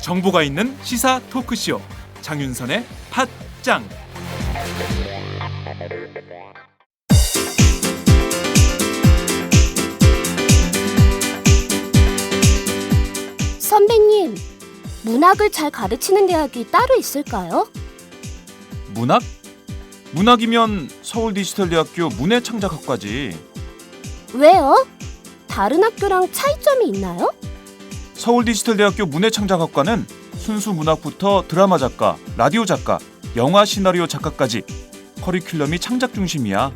정보가 있는 시사 토크쇼 장윤선의 팟짱. 선배님, 문학을 잘 가르치는 대학이 따로 있을까요? 문학? 문학이면 서울디지털대학교 문해창작학과지. 왜요? 다른 학교랑 차이점이 있나요? 서울디지털대학교 문해창작학과는 순수 문학부터 드라마 작가, 라디오 작가, 영화 시나리오 작가까지 커리큘럼이 창작 중심이야.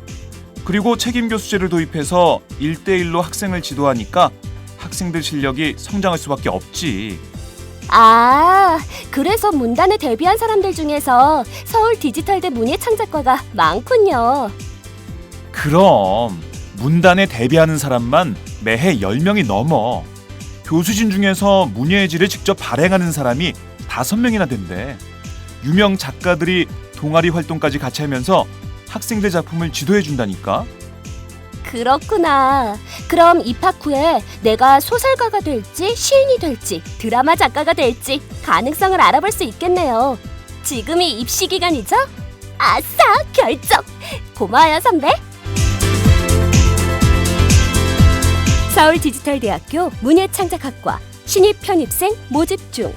그리고 책임 교수제를 도입해서 1대1로 학생을 지도하니까 학생들 실력이 성장할 수밖에 없지. 아, 그래서 문단에 데뷔한 사람들 중에서 서울 디지털대 문예창작과가 많군요. 그럼 문단에 데뷔하는 사람만 매해 10명이 넘어. 교수진 중에서 문예의 질을 직접 발행하는 사람이 5명이나 된대. 유명 작가들이 동아리 활동까지 같이 하면서 학생들 작품을 지도해 준다니까. 그렇구나. 그럼 입학 후에 내가 소설가가 될지 시인이 될지 드라마 작가가 될지 가능성을 알아볼 수 있겠네요. 지금이 입시 기간이죠? 아싸, 결정! 고마워요, 선배. 서울디지털대학교 문예창작학과 신입 편입생 모집 중.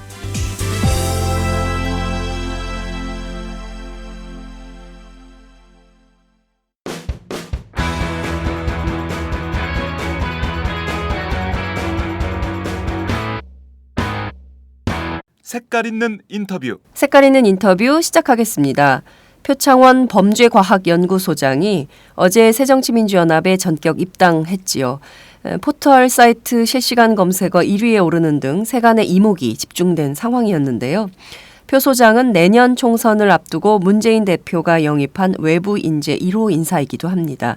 색깔 있는 인터뷰. 색깔 있는 인터뷰 시작하겠습니다. 표창원 범죄과학연구소장이 어제 새정치민주연합에 전격 입당했지요. 포털 사이트 실시간 검색어 1위에 오르는 등 세간의 이목이 집중된 상황이었는데요. 표 소장은 내년 총선을 앞두고 문재인 대표가 영입한 외부 인재 1호 인사이기도 합니다.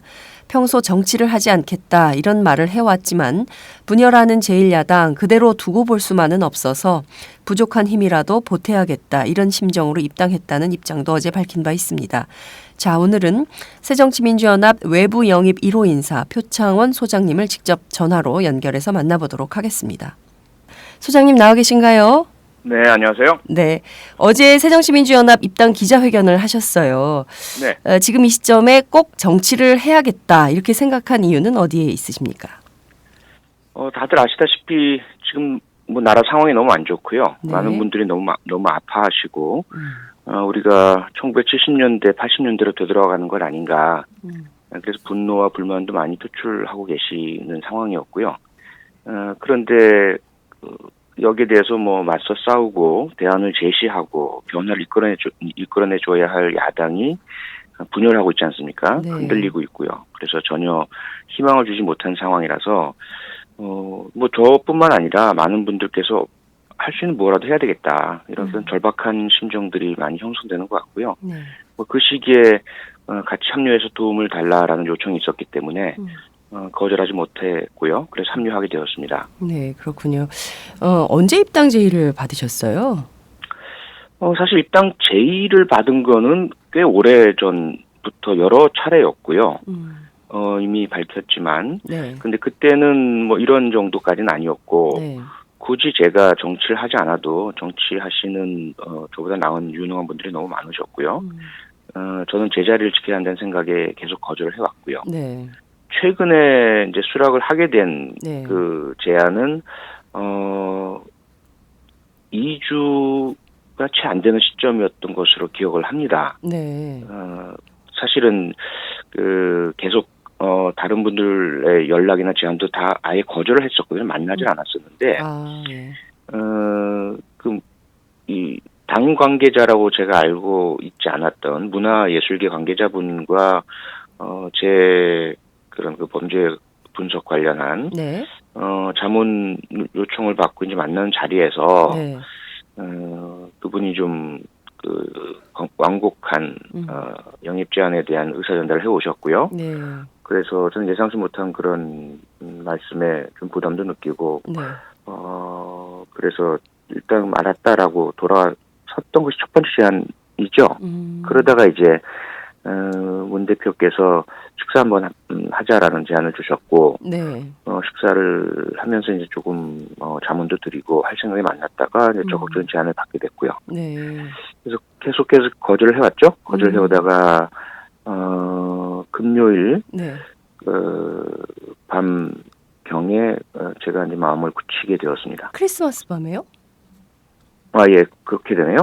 평소 정치를 하지 않겠다 이런 말을 해왔지만 분열하는 제1야당 그대로 두고 볼 수만은 없어서 부족한 힘이라도 보태야겠다 이런 심정으로 입당했다는 입장도 어제 밝힌 바 있습니다. 자, 오늘은 새정치민주연합 외부 영입 1호 인사 표창원 소장님을 직접 전화로 연결해서 만나보도록 하겠습니다. 소장님 나와 계신가요? 네, 안녕하세요. 네, 어제 새정치민주연합 입당 기자회견을 하셨어요. 네. 지금 이 시점에 꼭 정치를 해야겠다 이렇게 생각한 이유는 어디에 있으십니까? 다들 아시다시피 지금 뭐 나라 상황이 너무 안 좋고요. 네. 많은 분들이 너무 아파하시고 우리가 1970년대, 80년대로 되돌아가는 건 아닌가. 그래서 분노와 불만도 많이 표출하고 계시는 상황이었고요. 그런데 여기에 대해서 뭐 맞서 싸우고 대안을 제시하고 변화를 이끌어내줘야 할 야당이 분열하고 있지 않습니까? 네. 흔들리고 있고요. 그래서 전혀 희망을 주지 못한 상황이라서 뭐 저뿐만 아니라 많은 분들께서 할 수 있는 뭐라도 해야 되겠다 이런 절박한 심정들이 많이 형성되는 것 같고요. 네. 뭐 그 시기에 같이 합류해서 도움을 달라라는 요청이 있었기 때문에 거절하지 못했고요. 그래서 합류하게 되었습니다. 네, 그렇군요. 언제 입당 제의를 받으셨어요? 사실 입당 제의를 받은 거는 꽤 오래 전부터 여러 차례였고요. 이미 밝혔지만, 네. 근데 그때는 뭐 이런 정도까지는 아니었고, 네. 굳이 제가 정치를 하지 않아도 정치하시는 저보다 나은 유능한 분들이 너무 많으셨고요. 저는 제 자리를 지켜야 한다는 생각에 계속 거절을 해왔고요. 네. 최근에 이제 수락을 하게 된 네. 그 제안은 2주가 채 안 되는 시점이었던 것으로 기억을 합니다. 네. 사실은 계속 다른 분들의 연락이나 제안도 다 아예 거절을 했었거든요. 만나질 않았었는데 아, 네. 이 당 관계자라고 제가 알고 있지 않았던 문화예술계 관계자분과 제 그런 그 범죄 분석 관련한 네. 자문 요청을 받고 이제 만나는 자리에서 네. 그분이 좀 완곡한 영입 제안에 대한 의사 전달을 해 오셨고요. 네. 그래서 저는 예상치 못한 그런 말씀에 좀 부담도 느끼고 네. 그래서 일단 알았다라고 섰던 것이 첫 번째 제안이죠. 그러다가 이제 문 대표께서 식사 한번 하자라는 제안을 주셨고 네. 식사를 하면서 이제 조금 자문도 드리고 할 생각이 많았다가 이제 적극적인 제안을 받게 됐고요. 네. 그래서 계속해서 거절을 해왔죠. 거절을 해오다가 금요일 네. 밤 경에 제가 이제 마음을 굳히게 되었습니다. 크리스마스 밤에요? 아, 예, 그렇게 되네요.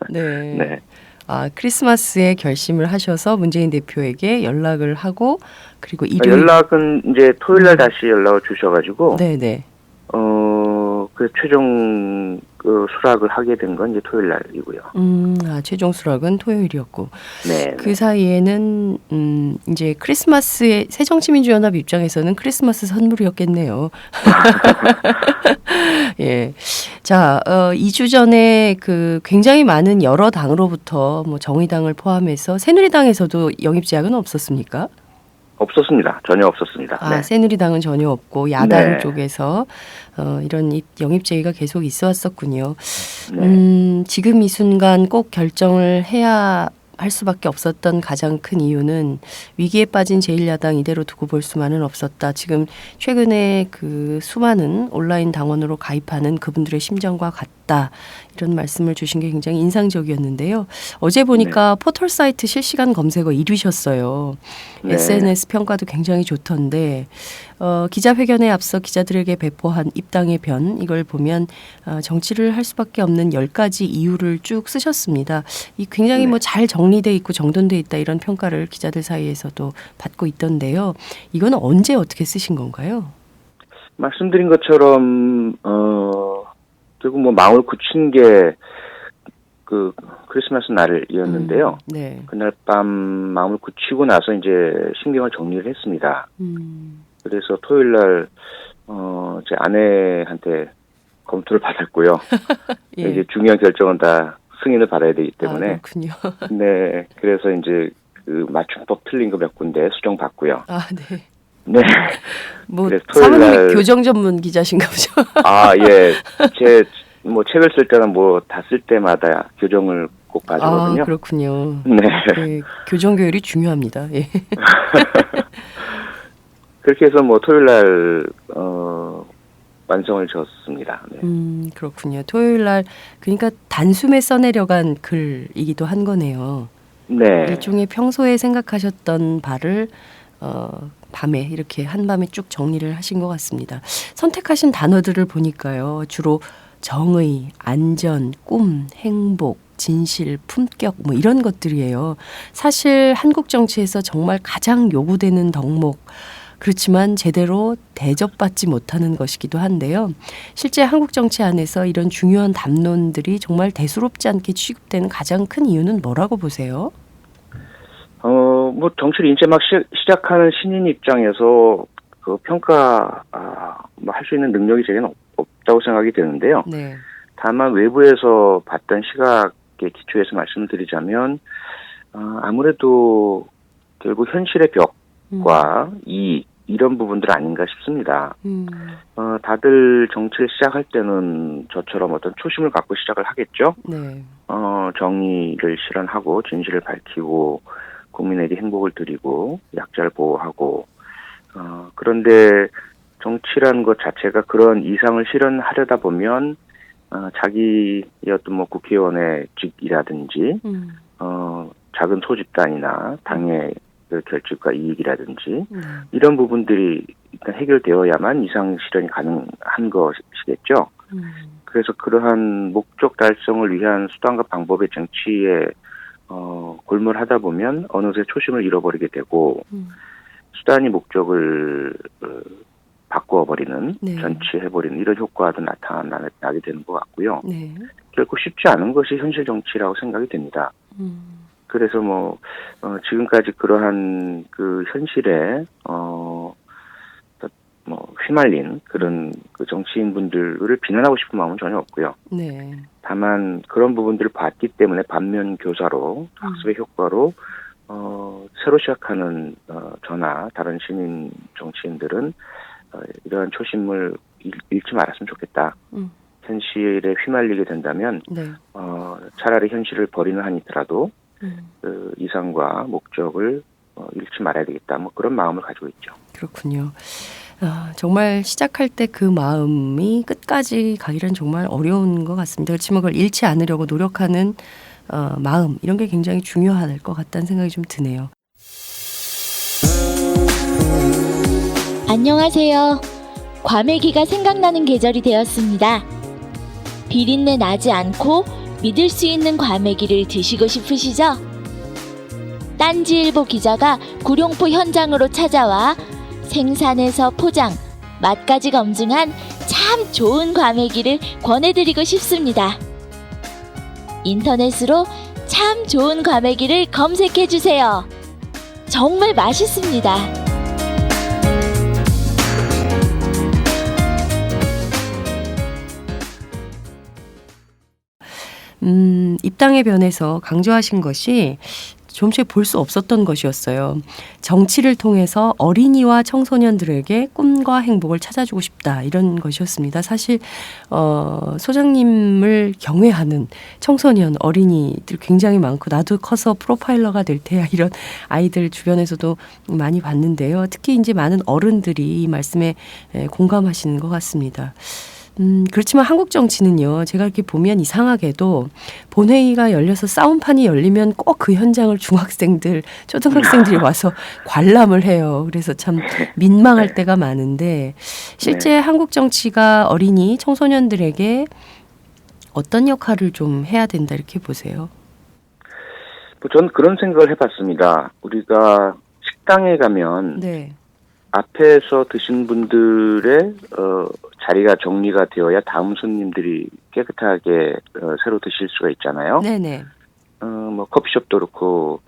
네. 네. 아, 크리스마스에 결심을 하셔서 문재인 대표에게 연락을 하고 그리고 일요일 연락은 이제 토요일 날 다시 연락을 주셔가지고 네네. 그 최종 수락을 하게 된 건 이제 토요일 날이고요. 최종 수락은 토요일이었고 네. 그 사이에는 이제 크리스마스에 새정치민주연합 입장에서는 크리스마스 선물이었겠네요. 예. 자, 2주 전에 그 굉장히 많은 여러 당으로부터 뭐 정의당을 포함해서 새누리당에서도 영입 제약은 없었습니까? 없었습니다. 전혀 없었습니다. 아, 네. 새누리당은 전혀 없고 야당 네. 쪽에서 이런 영입 제의가 계속 있어 왔었군요. 네. 지금 이 순간 꼭 결정을 해야 할 수밖에 없었던 가장 큰 이유는 위기에 빠진 제1야당 이대로 두고 볼 수만은 없었다. 지금 최근에 그 수많은 온라인 당원으로 가입하는 그분들의 심정과 같다. 이런 말씀을 주신 게 굉장히 인상적이었는데요. 어제 보니까 포털 사이트 실시간 검색어 1위셨어요. 네. SNS 평가도 굉장히 좋던데 기자회견에 앞서 기자들에게 배포한 입당의 변 이걸 보면 정치를 할 수밖에 없는 10가지 이유를 쭉 쓰셨습니다. 이 굉장히 뭐 잘 정리돼 있고 정돈돼 있다 이런 평가를 기자들 사이에서도 받고 있던데요. 이건 언제 어떻게 쓰신 건가요? 말씀드린 것처럼 결국 뭐 마음을 굳힌 게 그 크리스마스 날이었는데요. 네. 그날 밤 마음을 굳히고 나서 이제 신경을 정리를 했습니다. 그래서 토요일 날 제 아내한테 검토를 받았고요. 예. 이제 중요한 결정은 다 승인을 받아야 되기 때문에 그렇군요. 네, 그래서 이제 그 맞춤법 틀린 거 몇 군데 수정 받고요. 아, 네. 네. 뭐 그래서 토요일 사모님이 날- 교정 전문 기자신가 보죠. 아, 예. 제 뭐 책을 쓸 때는 뭐 다 쓸 때마다 교정을 꼭 봐주거든요. 아, 그렇군요. 네. 네, 교정 교율이 중요합니다. 예. 그렇게 해서 뭐 토요일 날 완성을 지었습니다. 네. 그렇군요. 토요일 날 그러니까 단숨에 써내려간 글이기도 한 거네요. 네. 일종의 평소에 생각하셨던 바를 밤에 이렇게 한밤에 쭉 정리를 하신 것 같습니다. 선택하신 단어들을 보니까요. 주로 정의, 안전, 꿈, 행복, 진실, 품격 뭐 이런 것들이에요. 사실 한국 정치에서 정말 가장 요구되는 덕목 그렇지만 제대로 대접받지 못하는 것이기도 한데요. 실제 한국 정치 안에서 이런 중요한 담론들이 정말 대수롭지 않게 취급되는 가장 큰 이유는 뭐라고 보세요? 뭐 정치를 이제 막 시작하는 신인 입장에서 그 평가 뭐 할 수 있는 능력이 제게는 없다고 생각이 되는데요. 네. 다만 다만 외부에서 봤던 시각에 기초해서 말씀을 드리자면 아무래도 결국 현실의 벽과 이익 이런 부분들 아닌가 싶습니다. 다들 정치를 시작할 때는 저처럼 어떤 초심을 갖고 시작을 하겠죠. 네. 정의를 실현하고 진실을 밝히고 국민에게 행복을 드리고 약자를 보호하고 그런데 정치라는 것 자체가 그런 이상을 실현하려다 보면 자기의 어떤 뭐 국회의원의 직이라든지 작은 소집단이나 당의 그 결집과 이익이라든지 이런 부분들이 일단 해결되어야만 이상 실현이 가능한 것이겠죠. 그래서 그러한 목적 달성을 위한 수단과 방법의 정치에 골몰하다 보면 어느새 초심을 잃어버리게 되고 수단이 목적을 바꾸어버리는 네. 전치해버리는 이런 효과도 나타나게 되는 것 같고요. 네. 결코 쉽지 않은 것이 현실 정치라고 생각이 됩니다. 그래서 뭐 지금까지 그러한 그 현실에 뭐 휘말린 그런 그 정치인분들을 비난하고 싶은 마음은 전혀 없고요. 네. 다만 그런 부분들을 봤기 때문에 반면 교사로 학습의 효과로 새로 시작하는 저나 다른 시민 정치인들은 이러한 초심을 잃지 말았으면 좋겠다. 현실에 휘말리게 된다면 네. 차라리 현실을 버리는 한이더라도 음. 그 이상과 목적을 잃지 말아야 되겠다. 뭐 그런 마음을 가지고 있죠. 그렇군요. 정말 시작할 때 그 마음이 끝까지 가기란 정말 어려운 것 같습니다. 그렇지만 그걸 잃지 않으려고 노력하는 마음 이런 게 굉장히 중요할 것 같다는 생각이 좀 드네요. 안녕하세요. 과메기가 생각나는 계절이 되었습니다. 비린내 나지 않고 믿을 수 있는 과메기를 드시고 싶으시죠? 딴지일보 기자가 구룡포 현장으로 찾아와 생산에서 포장, 맛까지 검증한 참 좋은 과메기를 권해드리고 싶습니다. 인터넷으로 참 좋은 과메기를 검색해주세요. 정말 맛있습니다. 입당의 변에서 강조하신 것이 좀처럼 볼 수 없었던 것이었어요. 정치를 통해서 어린이와 청소년들에게 꿈과 행복을 찾아주고 싶다 이런 것이었습니다. 사실 소장님을 경외하는 청소년, 어린이들 굉장히 많고 나도 커서 프로파일러가 될 테야 이런 아이들 주변에서도 많이 봤는데요. 특히 이제 많은 어른들이 이 말씀에 공감하시는 것 같습니다. 그렇지만 한국 정치는요, 제가 이렇게 보면 이상하게도 본회의가 열려서 싸움판이 열리면 꼭 그 현장을 중학생들, 초등학생들이 와서 관람을 해요. 그래서 참 민망할 때가 많은데 실제 한국 정치가 어린이, 청소년들에게 어떤 역할을 좀 해야 된다 이렇게 보세요? 저는 그런 생각을 해봤습니다. 우리가 식당에 가면 네. 앞에서 드신 분들의 자리가 정리가 되어야 다음 손님들이 깨끗하게 새로 드실 수가 있잖아요. 네네. 뭐 커피숍도 그렇고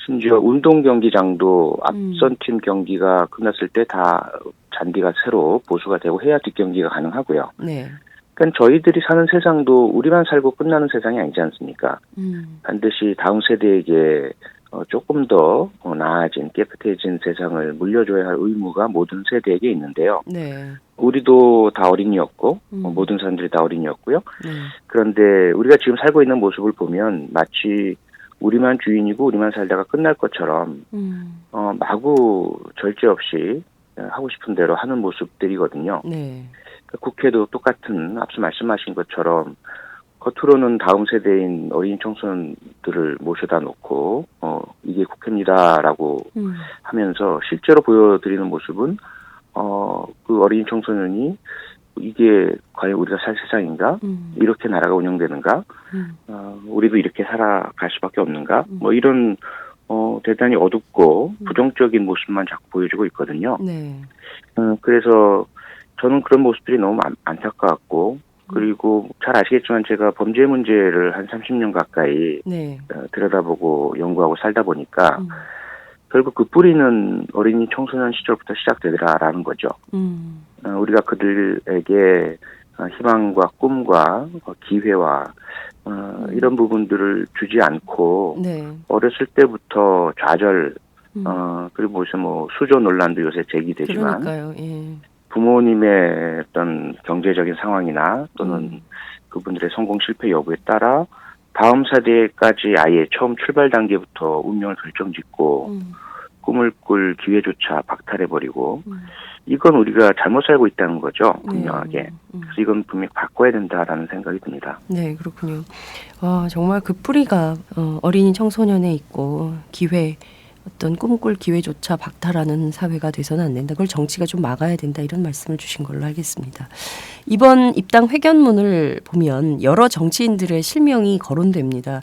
심지어 운동 경기장도 앞선 팀 경기가 끝났을 때 다 잔디가 새로 보수가 되고 해야 뒷경기가 가능하고요. 네. 그러니까 저희들이 사는 세상도 우리만 살고 끝나는 세상이 아니지 않습니까? 반드시 다음 세대에게 조금 더 나아진 깨끗해진 세상을 물려줘야 할 의무가 모든 세대에게 있는데요. 네. 우리도 다 어린이였고 모든 사람들이 다 어린이였고요. 네. 그런데 우리가 지금 살고 있는 모습을 보면 마치 우리만 주인이고 우리만 살다가 끝날 것처럼 마구 절제 없이 하고 싶은 대로 하는 모습들이거든요. 네. 국회도 똑같은 앞서 말씀하신 것처럼 겉으로는 다음 세대인 어린이 청소년들을 모셔다 놓고 이게 국회입니다라고 하면서 실제로 보여드리는 모습은 그 어린이 청소년이 이게 과연 우리가 살 세상인가? 이렇게 나라가 운영되는가? 우리도 이렇게 살아갈 수밖에 없는가? 뭐 이런 대단히 어둡고 부정적인 모습만 자꾸 보여주고 있거든요. 네. 그래서 저는 그런 모습들이 너무 안타까웠고 그리고 잘 아시겠지만 제가 범죄 문제를 한 30년 가까이 네. 들여다보고 연구하고 살다 보니까 결국 그 뿌리는 어린이 청소년 시절부터 시작되더라라는 거죠. 우리가 그들에게 희망과 꿈과 기회와 이런 부분들을 주지 않고 네. 어렸을 때부터 좌절 그리고 뭐 수조 논란도 요새 제기되지만 그러니까요. 예. 부모님의 어떤 경제적인 상황이나 또는 그분들의 성공 실패 여부에 따라 다음 세대까지 아예 처음 출발 단계부터 운명을 결정짓고 꿈을 꿀 기회조차 박탈해버리고 이건 우리가 잘못 살고 있다는 거죠. 분명하게. 그래서 이건 분명히 바꿔야 된다라는 생각이 듭니다. 네, 그렇군요. 정말 그 뿌리가 어린이 청소년에 있고 기회 어떤 꿈꿀 기회조차 박탈하는 사회가 돼서는 안 된다. 그걸 정치가 좀 막아야 된다. 이런 말씀을 주신 걸로 알겠습니다. 이번 입당 회견문을 보면 여러 정치인들의 실명이 거론됩니다.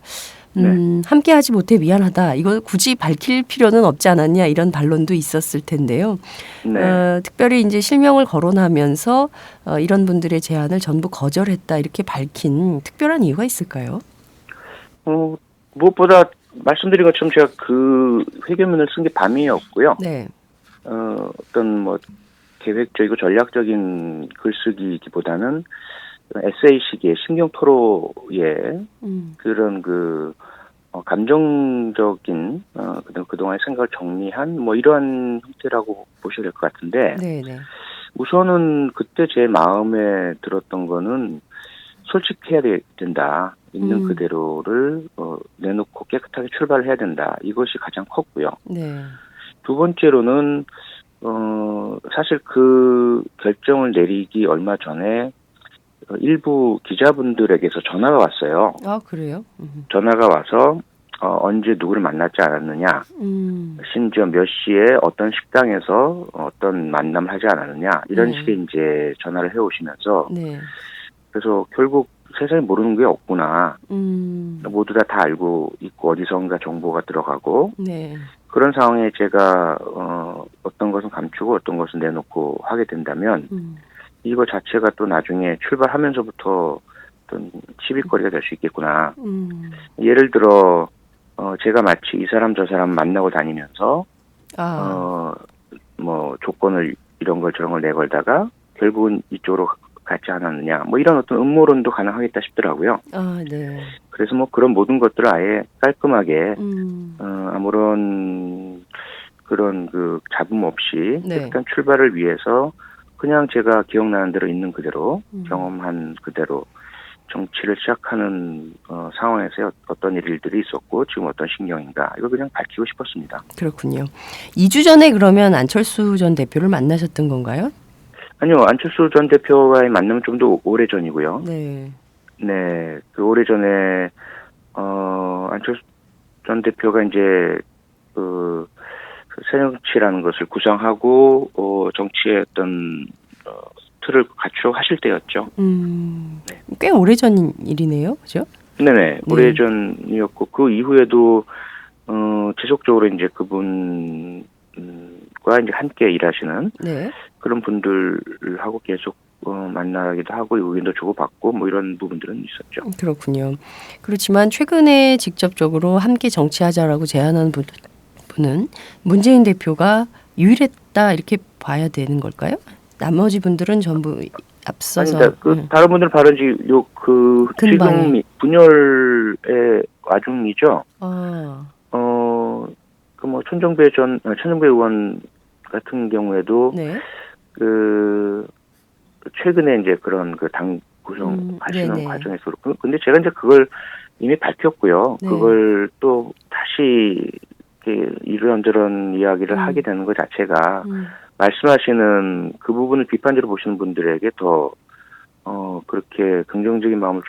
함께하지 못해 미안하다. 이거 굳이 밝힐 필요는 없지 않았냐 이런 반론도 있었을 텐데요. 네. 특별히 이제 실명을 거론하면서 이런 분들의 제안을 전부 거절했다 이렇게 밝힌 특별한 이유가 있을까요? 무엇보다 말씀드린 것처럼 제가 그 회견문을 쓴 게 밤이었고요. 네. 어떤 뭐 계획적이고 전략적인 글쓰기보다는 에세이식의 신경 토로의 그런 감정적인 그동안의 생각을 정리한 뭐 이러한 형태라고 보셔야 될 것 같은데 네, 네. 우선은 그때 제 마음에 들었던 거는 솔직해야 된다. 있는 그대로를 내놓고 깨끗하게 출발을 해야 된다. 이것이 가장 컸고요. 네. 두 번째로는 사실 그 결정을 내리기 얼마 전에 일부 기자분들에게서 전화가 왔어요. 아, 그래요? 전화가 와서 언제 누구를 만났지 않았느냐, 심지어 몇 시에 어떤 식당에서 어떤 만남을 하지 않았느냐, 이런 식의 이제 전화를 해오시면서, 네. 그래서 결국 세상에 모르는 게 없구나. 모두 다 알고 있고 어디선가 정보가 들어가고, 네. 그런 상황에 제가 어떤 것은 감추고 어떤 것은 내놓고 하게 된다면 이거 자체가 또 나중에 출발하면서부터 어떤 시비거리가 될 수 있겠구나. 예를 들어 제가 마치 이 사람 저 사람 만나고 다니면서 뭐 조건을 이런 걸 저런 걸 내걸다가 결국은 이쪽으로 가지 않았느냐. 뭐 이런 어떤 음모론도 가능하겠다 싶더라고요. 아, 네. 그래서 뭐 그런 모든 것들을 아예 깔끔하게 아무런 그런 그 잡음 없이 네. 깨끗한 출발을 위해서 그냥 제가 기억나는 대로 있는 그대로 경험한 그대로 정치를 시작하는 상황에서 어떤 일들이 있었고 지금 어떤 신경인가 이걸 그냥 밝히고 싶었습니다. 그렇군요. 2주 전에 그러면 안철수 전 대표를 만나셨던 건가요? 아니요. 안철수 전 대표와의 만남은 좀 더 오래전이고요. 네. 네. 그 오래전에 안철수 전 대표가 이제 그 새정치라는 것을 구상하고 정치의 어떤 틀을 갖추하실 때였죠. 꽤 오래전 일이네요, 그죠? 네네, 오래전이었고 그 이후에도 지속적으로 이제 그분과 이제 함께 일하시는 네. 그런 분들하고 계속 만나기도 하고 의견도 주고받고 뭐 이런 부분들은 있었죠. 그렇군요. 그렇지만 최근에 직접적으로 함께 정치하자라고 제안한 분은 문재인 대표가 유일했다 이렇게 봐야 되는 걸까요? 나머지 분들은 전부 앞서서 아니, 다른 분들 발언이 근방에. 지금 분열의 와중이죠. 그 뭐 천정배 의원 같은 경우에도 네. 그 최근에 이제 그런 그 당 구성하시는 네네. 과정에서 그렇고 근데 제가 이제 그걸 이미 밝혔고요. 네. 그걸 또 다시 이렇게 이런저런 이야기를 하게 되는 것 자체가 말씀하시는 그 부분을 비판적으로 보시는 분들에게 더 그렇게 긍정적인 마음을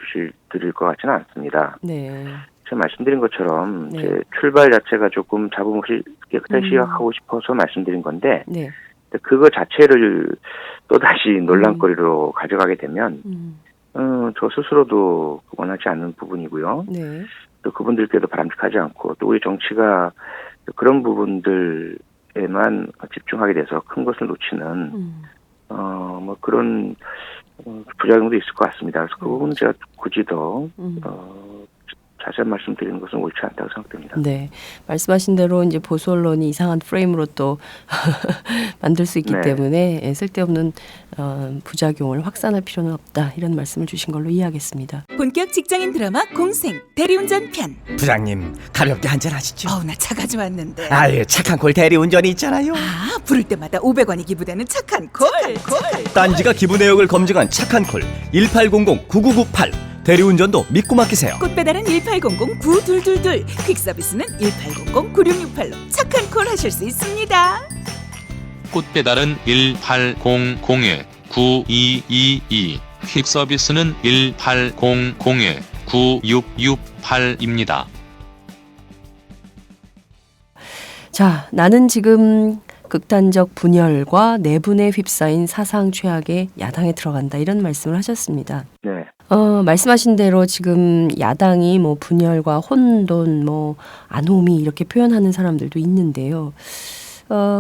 드릴 것 같지는 않습니다. 네. 제가 말씀드린 것처럼 네. 제 출발 자체가 조금 잡음 없이 깨끗하게 시작하고 싶어서 말씀드린 건데 네. 그거 자체를 또다시 논란거리로 가져가게 되면 저 스스로도 원하지 않는 부분이고요. 네. 또 그분들께도 바람직하지 않고 또 우리 정치가 그런 부분들에만 집중하게 돼서 큰 것을 놓치는 뭐 그런 부작용도 있을 것 같습니다. 그래서 그 부분은 제가 굳이 더 자세한 말씀드리는 것은 옳지 않다고 생각됩니다. 네, 말씀하신 대로 이제 보수 언론이 이상한 프레임으로 또 만들 수 있기 네. 때문에 쓸데없는 부작용을 확산할 필요는 없다 이런 말씀을 주신 걸로 이해하겠습니다. 본격 직장인 드라마 공생 대리운전 편. 부장님 가볍게 한잔 하시죠. 나 차 가져왔는데. 아예 착한 콜 대리운전이 있잖아요. 부를 때마다 500원이 기부되는 착한 콜. 딴지가 기부 내역을 검증한 착한 콜 1800-9998 대리운전도 믿고 맡기세요. 꽃 배달은 1800-9222, 퀵 서비스는 1800-9668로 착한 콜 하실 수 있습니다. 꽃 배달은 1800-9222, 퀵 서비스는 1800-9668입니다. 자, 나는 지금 극단적 분열과 내분에 휩싸인 사상 최악의 야당에 들어간다 이런 말씀을 하셨습니다. 네. 말씀하신 대로 지금 야당이 뭐 분열과 혼돈, 뭐 안호미 이렇게 표현하는 사람들도 있는데요.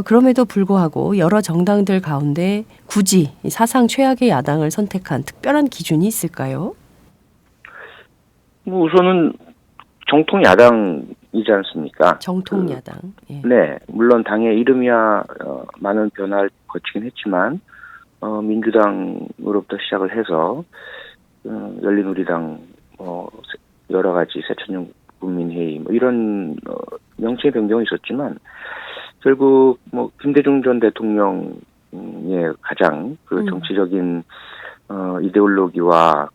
그럼에도 불구하고 여러 정당들 가운데 굳이 이 사상 최악의 야당을 선택한 특별한 기준이 있을까요? 뭐 우선은 정통 야당이지 않습니까? 정통 야당. 예. 네, 물론 당의 이름이야 많은 변화를 거치긴 했지만 민주당으로부터 시작을 해서 열린우리당, 여러 가지 새천년국민회의 뭐 이런 명칭의 변경이 있었지만 결국 뭐 김대중 전 대통령의 가장 그 정치적인 이데올로기와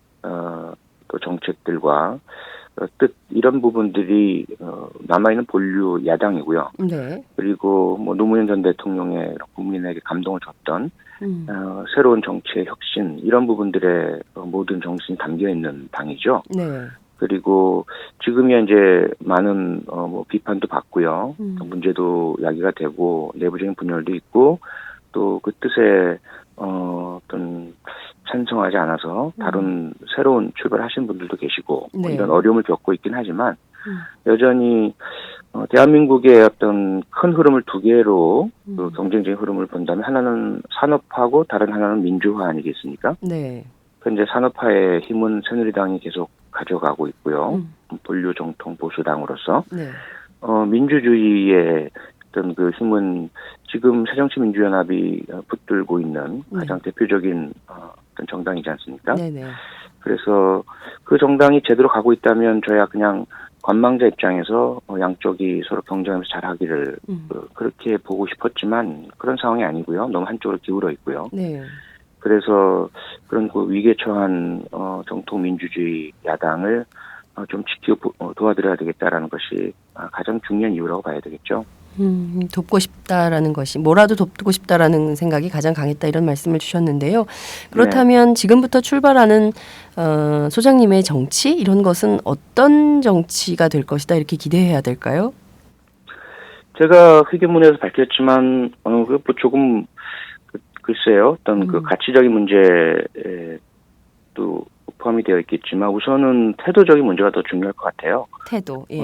또 정책들과 뜻 이런 부분들이 남아있는 본류 야당이고요. 네. 그리고 뭐 노무현 전 대통령의 국민에게 감동을 줬던 새로운 정치의 혁신 이런 부분들의 모든 정신이 담겨 있는 당이죠. 네. 그리고 지금이야 이제 많은 뭐 비판도 받고요. 문제도 야기가 되고 내부적인 분열도 있고 또 그 뜻에 어떤 찬성하지 않아서 다른 새로운 출발하신 분들도 계시고 뭐 네. 이런 어려움을 겪고 있긴 하지만 여전히 대한민국의 어떤 큰 흐름을 두 개로 그 경쟁적인 흐름을 본다면 하나는 산업화고 다른 하나는 민주화 아니겠습니까? 네. 현재 산업화의 힘은 새누리당이 계속 가져가고 있고요. 본류 정통 보수당으로서 네. 민주주의의 어떤 그 힘은 지금 새정치민주연합이 붙들고 있는 가장 대표적인 어떤 정당이지 않습니까? 네네. 그래서 그 정당이 제대로 가고 있다면 저야 그냥 관망자 입장에서 양쪽이 서로 경쟁하면서 잘하기를 그렇게 보고 싶었지만 그런 상황이 아니고요. 너무 한쪽으로 기울어 있고요. 네. 그래서 그런 그 위기에 처한 정통 민주주의 야당을 좀 지키고 도와드려야 되겠다라는 것이 가장 중요한 이유라고 봐야 되겠죠. 돕고 싶다라는 것이 뭐라도 돕고 싶다라는 생각이 가장 강했다 이런 말씀을 주셨는데요. 그렇다면 지금부터 출발하는 소장님의 정치 이런 것은 어떤 정치가 될 것이다 이렇게 기대해야 될까요? 제가 회견문에서 밝혔지만 조금 글쎄요 어떤 그 가치적인 문제에 또 포함이 되어 있겠지만 우선은 태도적인 문제가 더 중요할 것 같아요. 태도. 예.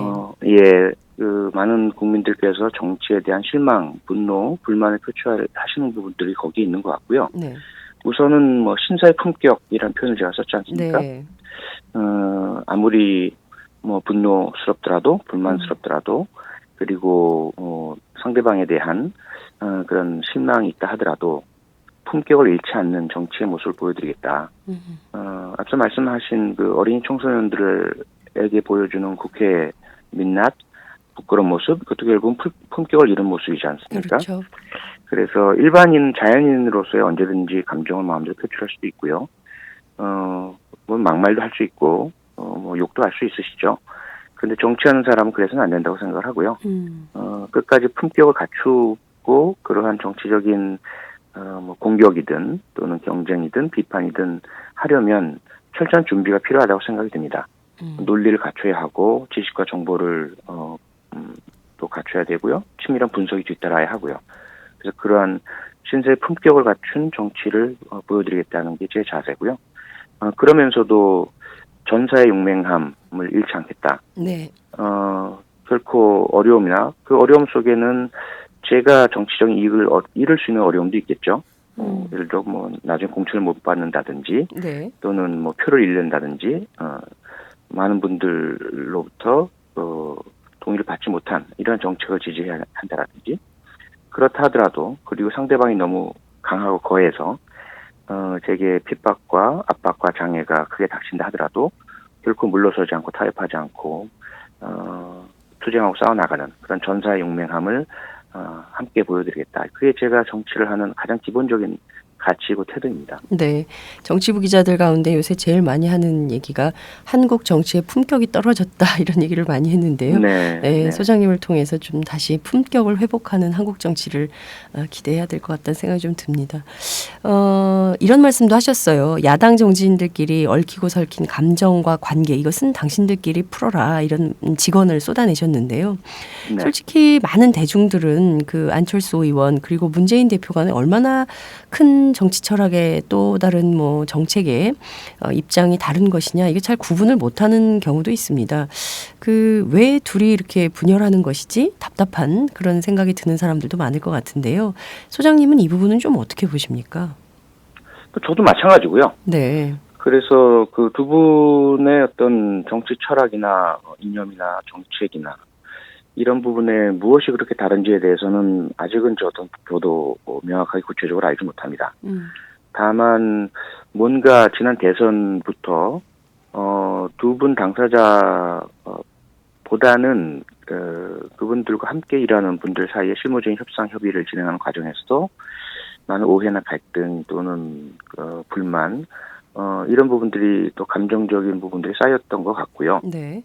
그 많은 국민들께서 정치에 대한 실망, 분노, 불만을 표출하시는 부분들이 거기에 있는 것 같고요. 네. 우선은 뭐 신사의 품격이라는 표현을 제가 썼지 않습니까? 네. 아무리 뭐 분노스럽더라도 불만스럽더라도 그리고 상대방에 대한 그런 실망이 있다 하더라도 품격을 잃지 않는 정치의 모습을 보여드리겠다. 앞서 말씀하신 그 어린이 청소년들에게 보여주는 국회의 민낯, 부끄러운 모습, 그것도 결국은 품격을 잃은 모습이지 않습니까? 그렇죠. 그래서 일반인, 자연인으로서의 언제든지 감정을 마음대로 표출할 수도 있고요. 뭐 막말도 할 수 있고, 뭐 욕도 할 수 있으시죠. 그런데 정치하는 사람은 그래서는 안 된다고 생각을 하고요. 끝까지 품격을 갖추고 그러한 정치적인 뭐 공격이든 또는 경쟁이든 비판이든 하려면 철저한 준비가 필요하다고 생각이 듭니다. 논리를 갖춰야 하고 지식과 정보를 또 갖춰야 되고요. 치밀한 분석이 뒤따라야 하고요. 그래서 그러한 신세의 품격을 갖춘 정치를 보여드리겠다는 게 제 자세고요. 그러면서도 전사의 용맹함을 잃지 않겠다. 네. 결코 어려움이나 그 어려움 속에는 제가 정치적인 이익을 잃을 수 있는 어려움도 있겠죠. 예를 들어 뭐 나중에 공천을 못 받는다든지 네. 또는 뭐 표를 잃는다든지 많은 분들로부터 동의를 받지 못한 이런 정책을 지지해야 한다라든지 그렇다 하더라도 그리고 상대방이 너무 강하고 거해서 제게 핍박과 압박과 장애가 크게 닥친다 하더라도 결코 물러서지 않고 타협하지 않고 투쟁하고 싸워나가는 그런 전사의 용맹함을 함께 보여드리겠다. 그게 제가 정치를 하는 가장 기본적인 가치이고 태도입니다. 네. 정치부 기자들 가운데 요새 제일 많이 하는 얘기가 한국 정치의 품격이 떨어졌다 이런 얘기를 많이 했는데요. 네. 소장님을 통해서 좀 다시 품격을 회복하는 한국 정치를 기대해야 될 것 같다는 생각이 좀 듭니다. 이런 말씀도 하셨어요. 야당 정치인들끼리 얽히고 설킨 감정과 관계 이것은 당신들끼리 풀어라 이런 직언을 쏟아내셨는데요. 네. 솔직히 많은 대중들은 그 안철수 의원 그리고 문재인 대표 간에 얼마나 큰 정치 철학의 또 다른 뭐 정책의 입장이 다른 것이냐 이게 잘 구분을 못하는 경우도 있습니다. 그 왜 둘이 이렇게 분열하는 것이지 답답한 그런 생각이 드는 사람들도 많을 것 같은데요. 소장님은 이 부분은 좀 어떻게 보십니까? 저도 마찬가지고요. 네. 그래서 그 두 분의 어떤 정치 철학이나 이념이나 정책이나 이런 부분에 무엇이 그렇게 다른지에 대해서는 아직은 저도 명확하게 구체적으로 알지 못합니다. 다만 뭔가 지난 대선부터 두 분 당사자보다는 그분들과 함께 일하는 분들 사이에 실무적인 협상 협의를 진행하는 과정에서도 많은 오해나 갈등 또는 불만 이런 부분들이 또 감정적인 부분들이 쌓였던 것 같고요. 네.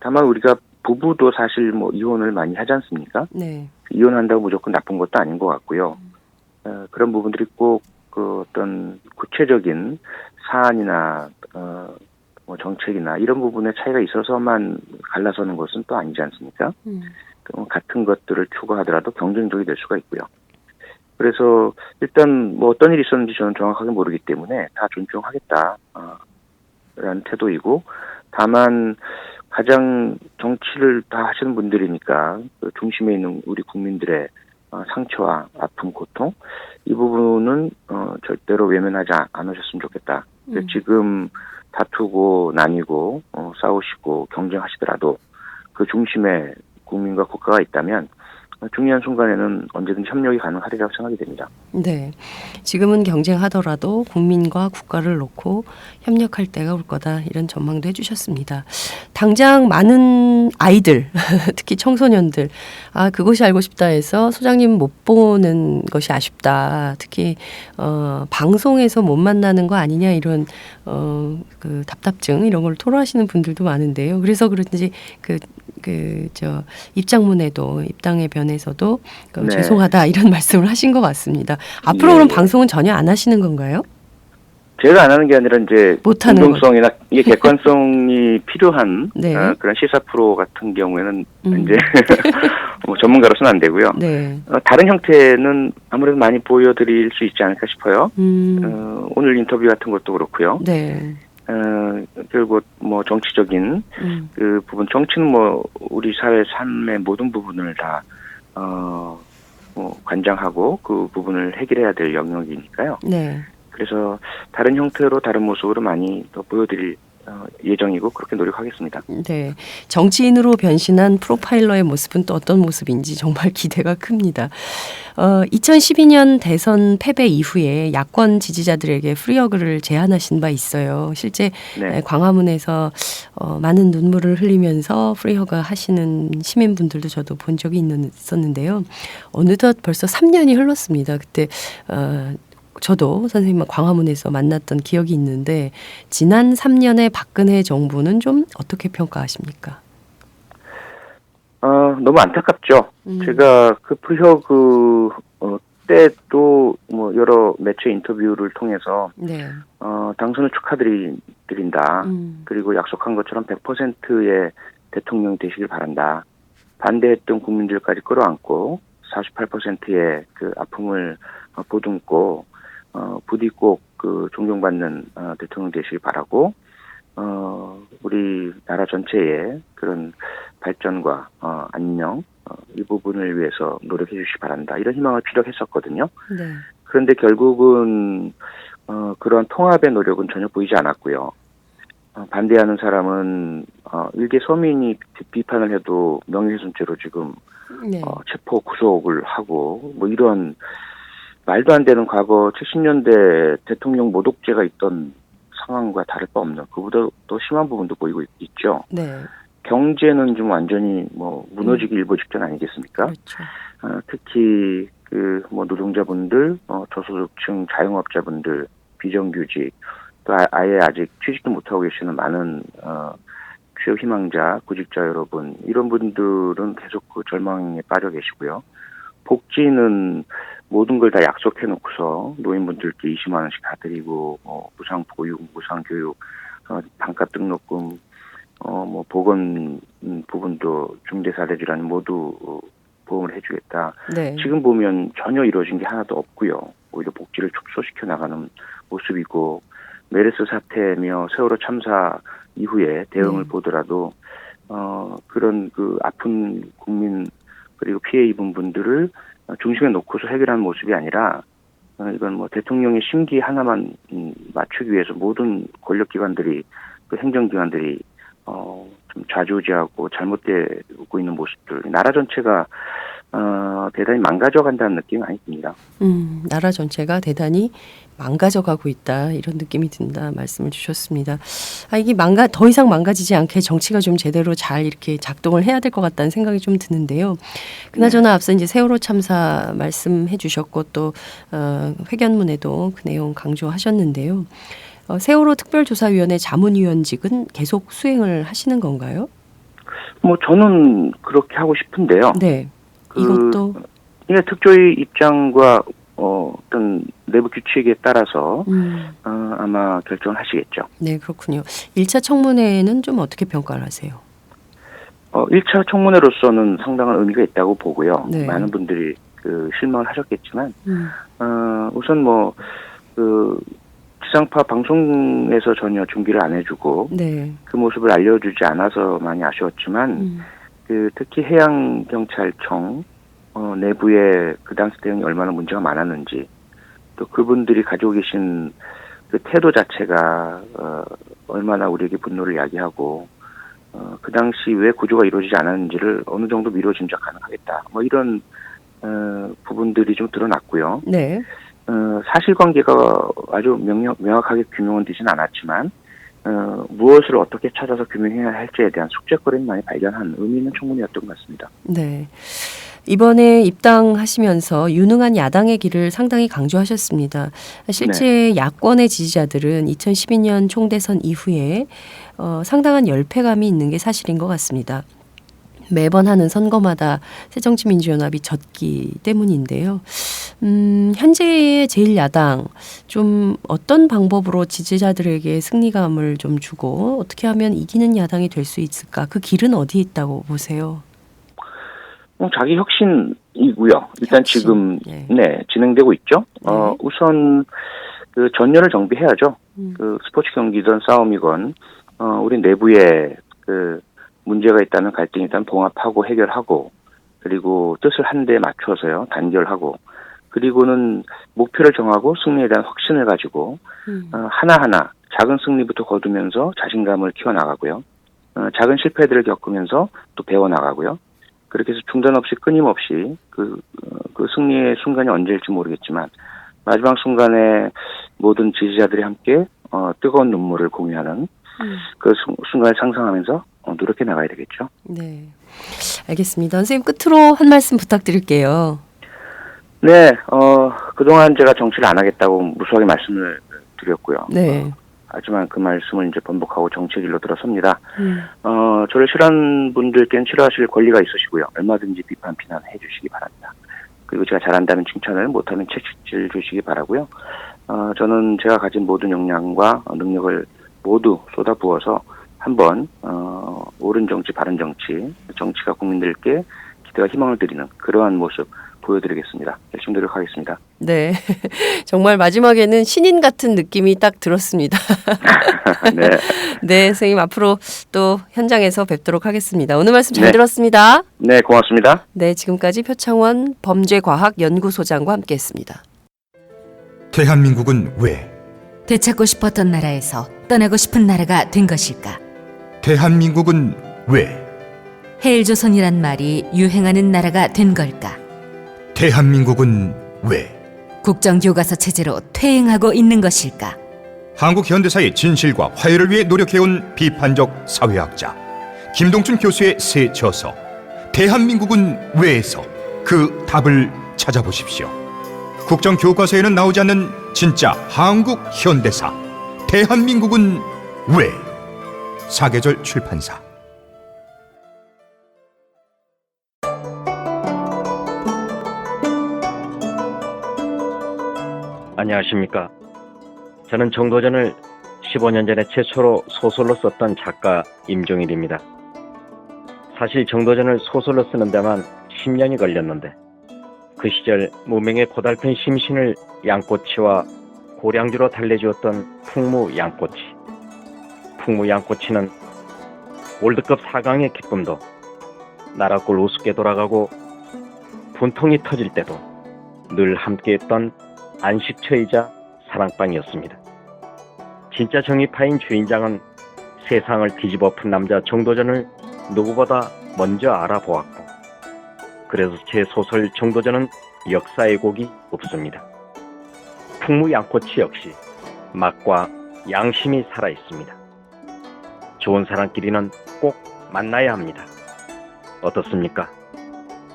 다만 우리가 부부도 사실 뭐 이혼을 많이 하지 않습니까? 네. 이혼한다고 무조건 나쁜 것도 아닌 것 같고요. 그런 부분들이 꼭 그 어떤 구체적인 사안이나 뭐 정책이나 이런 부분에 차이가 있어서만 갈라서는 것은 또 아니지 않습니까? 같은 것들을 추구하더라도 경쟁적이 될 수가 있고요. 그래서 일단 뭐 어떤 일이 있었는지 저는 정확하게 모르기 때문에 다 존중하겠다 라는 태도이고, 다만 가장 정치를 다 하시는 분들이니까 그 중심에 있는 우리 국민들의 상처와 아픔, 고통 이 부분은 절대로 외면하지 않으셨으면 좋겠다. 지금 다투고 나뉘고 싸우시고 경쟁하시더라도 그 중심에 국민과 국가가 있다면 중요한 순간에는 언제든지 협력이 가능하리라고 생각이 됩니다. 네. 지금은 경쟁하더라도 국민과 국가를 놓고 협력할 때가 올 거다. 이런 전망도 해주셨습니다. 당장 많은 아이들, 특히 청소년들, 그것이 알고 싶다 해서 소장님 못 보는 것이 아쉽다. 특히 방송에서 못 만나는 거 아니냐 이런 그 답답증 이런 걸 토로하시는 분들도 많은데요. 그래서 그런지 입장문에도 입당의 변에서도 네. 죄송하다 이런 말씀을 하신 것 같습니다. 앞으로 그럼 방송은 전혀 안 하시는 건가요? 제가 안 하는 게 아니라 이제 못하는 공정성이나 이게 객관성이 필요한 네. 그런 시사 프로 같은 경우에는 이제 뭐 전문가로서는 안 되고요. 네. 다른 형태는 아무래도 많이 보여드릴 수 있지 않을까 싶어요. 오늘 인터뷰 같은 것도 그렇고요. 네. 그리고 뭐 정치적인 그 부분, 정치는 뭐 우리 사회 삶의 모든 부분을 다 뭐 관장하고 그 부분을 해결해야 될 영역이니까요. 네. 그래서 다른 형태로 다른 모습으로 많이 더 보여드릴 예정이고 그렇게 노력하겠습니다. 네. 정치인으로 변신한 프로파일러의 모습은 또 어떤 모습인지 정말 기대가 큽니다. 2012년 대선 패배 이후에 야권 지지자들에게 프리허그를 제안하신 바 있어요. 실제 네. 광화문에서 많은 눈물을 흘리면서 프리허그 하시는 시민분들도 저도 본 적이 있었는데요. 어느덧 벌써 3년이 흘렀습니다. 그때 저도 선생님과 광화문에서 만났던 기억이 있는데 지난 3년의 박근혜 정부는 좀 어떻게 평가하십니까? 너무 안타깝죠. 제가 그 프리허그 때도 뭐 여러 매체 인터뷰를 통해서 네. 당선을 축하드린다. 그리고 약속한 것처럼 100%의 대통령이 되시길 바란다. 반대했던 국민들까지 끌어안고 48%의 그 아픔을 보듬고 부디 꼭 그 존경받는 대통령 되시길 바라고, 우리 나라 전체의 그런 발전과 안녕 이 부분을 위해서 노력해 주시기 바란다. 이런 희망을 피력했었거든요. 네. 그런데 결국은 그런 통합의 노력은 전혀 보이지 않았고요. 반대하는 사람은 일개 서민이 비판을 해도 명예훼손죄로 지금 네. 체포 구속을 하고 뭐 이런 말도 안 되는 과거 70년대 대통령 모독죄가 있던 상황과 다를 바 없는, 그보다 더 심한 부분도 보이고 있죠. 네. 경제는 좀 완전히 뭐 무너지기 일보 직전 아니겠습니까? 그렇죠. 특히 그 뭐 노동자분들, 저소득층 자영업자분들, 비정규직, 또 아예 아직 취직도 못하고 계시는 많은 취업 희망자, 구직자 여러분, 이런 분들은 계속 그 절망에 빠져 계시고요. 복지는 모든 걸 다 약속해 놓고서 노인분들께 20만 원씩 다 드리고, 무상 보육, 무상 교육, 단가 등록금, 뭐 보건 부분도 중대사례질환 모두 보험을 해주겠다. 네. 지금 보면 전혀 이루어진 게 하나도 없고요. 오히려 복지를 축소시켜 나가는 모습이고, 메르스 사태며 세월호 참사 이후에 대응을 보더라도 그런 그 아픈 국민 그리고 피해 입은 분들을 중심에 놓고서 해결하는 모습이 아니라, 이건 뭐 대통령의 심기 하나만 맞추기 위해서 모든 권력기관들이, 그 행정기관들이 좀 좌지우지하고 잘못되고 있는 모습들, 나라 전체가 대단히 망가져간다는 느낌이 많이 듭니다. 나라 전체가 대단히 망가져가고 있다 이런 느낌이 든다 말씀을 주셨습니다. 이게 더 이상 망가지지 않게 정치가 좀 제대로 잘 이렇게 작동을 해야 될 것 같다는 생각이 좀 드는데요. 그나저나 앞서 이제 세월호 참사 말씀해 주셨고 또 회견문에도 그 내용 강조하셨는데요. 세월호 특별조사위원회 자문위원직은 계속 수행을 하시는 건가요? 저는 그렇게 하고 싶은데요. 네. 이것도 특조위 입장과 어떤 내부 규칙에 따라서 아마 결정을 하시겠죠. 네, 그렇군요. 1차 청문회는 좀 어떻게 평가를 하세요? 1차 청문회로서는 상당한 의미가 있다고 보고요. 네. 많은 분들이 실망을 하셨겠지만 우선 지상파 방송에서 전혀 중계를 안 해주고 네. 그 모습을 알려주지 않아서 많이 아쉬웠지만 특히 해양경찰청 내부에 그 당시 대응이 얼마나 문제가 많았는지 또 그분들이 가지고 계신 그 태도 자체가 얼마나 우리에게 분노를 야기하고 그 당시 왜 구조가 이루어지지 않았는지를 어느 정도 미뤄 짐작 가능하겠다. 이런 부분들이 좀 드러났고요. 네. 사실관계가 아주 명확하게 규명은 되진 않았지만 무엇을 어떻게 찾아서 규명해야 할지에 대한 숙제거리는 많이 발견한 의미 있는 청문회였던 것 같습니다. 네. 이번에 입당하시면서 유능한 야당의 길을 상당히 강조하셨습니다. 실제 야권의 지지자들은 2012년 총대선 이후에 상당한 열패감이 있는 게 사실인 것 같습니다. 매번 하는 선거마다 새정치민주연합이 졌기 때문인데요. 현재의 제1야당 좀 어떤 방법으로 지지자들에게 승리감을 좀 주고 어떻게 하면 이기는 야당이 될 수 있을까? 그 길은 어디에 있다고 보세요? 자기 혁신이고요. 일단 혁신. 지금 네. 진행되고 있죠. 네. 우선 전열을 정비해야죠. 스포츠 경기든 싸움이건 우리 내부에 문제가 있다는 갈등이 일단 봉합하고 해결하고 그리고 뜻을 한데 맞춰서요 단결하고 그리고는 목표를 정하고 승리에 대한 확신을 가지고 하나하나 작은 승리부터 거두면서 자신감을 키워나가고요. 작은 실패들을 겪으면서 또 배워나가고요. 그렇게 해서 중단 없이 끊임없이 그 승리의 순간이 언제일지 모르겠지만 마지막 순간에 모든 지지자들이 함께 뜨거운 눈물을 공유하는 그 순간을 상상하면서 노력해 나가야 되겠죠. 네, 알겠습니다. 선생님 끝으로 한 말씀 부탁드릴게요. 네, 그동안 제가 정치를 안 하겠다고 무수하게 말씀을 드렸고요. 네. 하지만 그 말씀을 이제 번복하고 정치의 길로 들어섭니다. 저를 싫어하는 분들께는 싫어하실 권리가 있으시고요. 얼마든지 비판, 비난해 주시기 바랍니다. 그리고 제가 잘한다면 칭찬을, 못하면 채찍질 주시기 바라고요. 저는 제가 가진 모든 역량과 능력을 모두 쏟아부어서 한번 옳은 정치, 바른 정치, 정치가 국민들께 기대와 희망을 드리는 그러한 모습 보여드리겠습니다. 열심히 노력하겠습니다. 네, 정말 마지막에는 신인 같은 느낌이 딱 들었습니다. 네. 네, 선생님 앞으로 또 현장에서 뵙도록 하겠습니다. 오늘 말씀 잘 들었습니다. 네, 고맙습니다. 네, 지금까지 표창원 범죄과학연구소장과 함께했습니다. 대한민국은 왜 되찾고 싶었던 나라에서 떠나고 싶은 나라가 된 것일까? 대한민국은 왜 해일조선이란 말이 유행하는 나라가 된 걸까? 대한민국은 왜 국정교과서 체제로 퇴행하고 있는 것일까? 한국 현대사의 진실과 화해를 위해 노력해온 비판적 사회학자 김동춘 교수의 새 저서 대한민국은 왜에서 그 답을 찾아보십시오. 국정교과서에는 나오지 않는 진짜 한국 현대사 대한민국은 왜? 사계절 출판사. 안녕하십니까. 저는 정도전을 15년 전에 최초로 소설로 썼던 작가 임종일입니다. 사실 정도전을 소설로 쓰는 데만 10년이 걸렸는데 그 시절 무명의 고달픈 심신을 양꼬치와 고량주로 달래주었던 풍무 양꼬치. 풍무 양꼬치는 월드컵 4강의 기쁨도 나라골 우습게 돌아가고 분통이 터질 때도 늘 함께했던 안식처이자 사랑방이었습니다. 진짜 정의파인 주인장은 세상을 뒤집어 푼 남자 정도전을 누구보다 먼저 알아보았고 그래서 제 소설 정도전은 역사의 곡이 없습니다. 풍무양꼬치 역시 맛과 양심이 살아있습니다. 좋은 사람끼리는 꼭 만나야 합니다. 어떻습니까?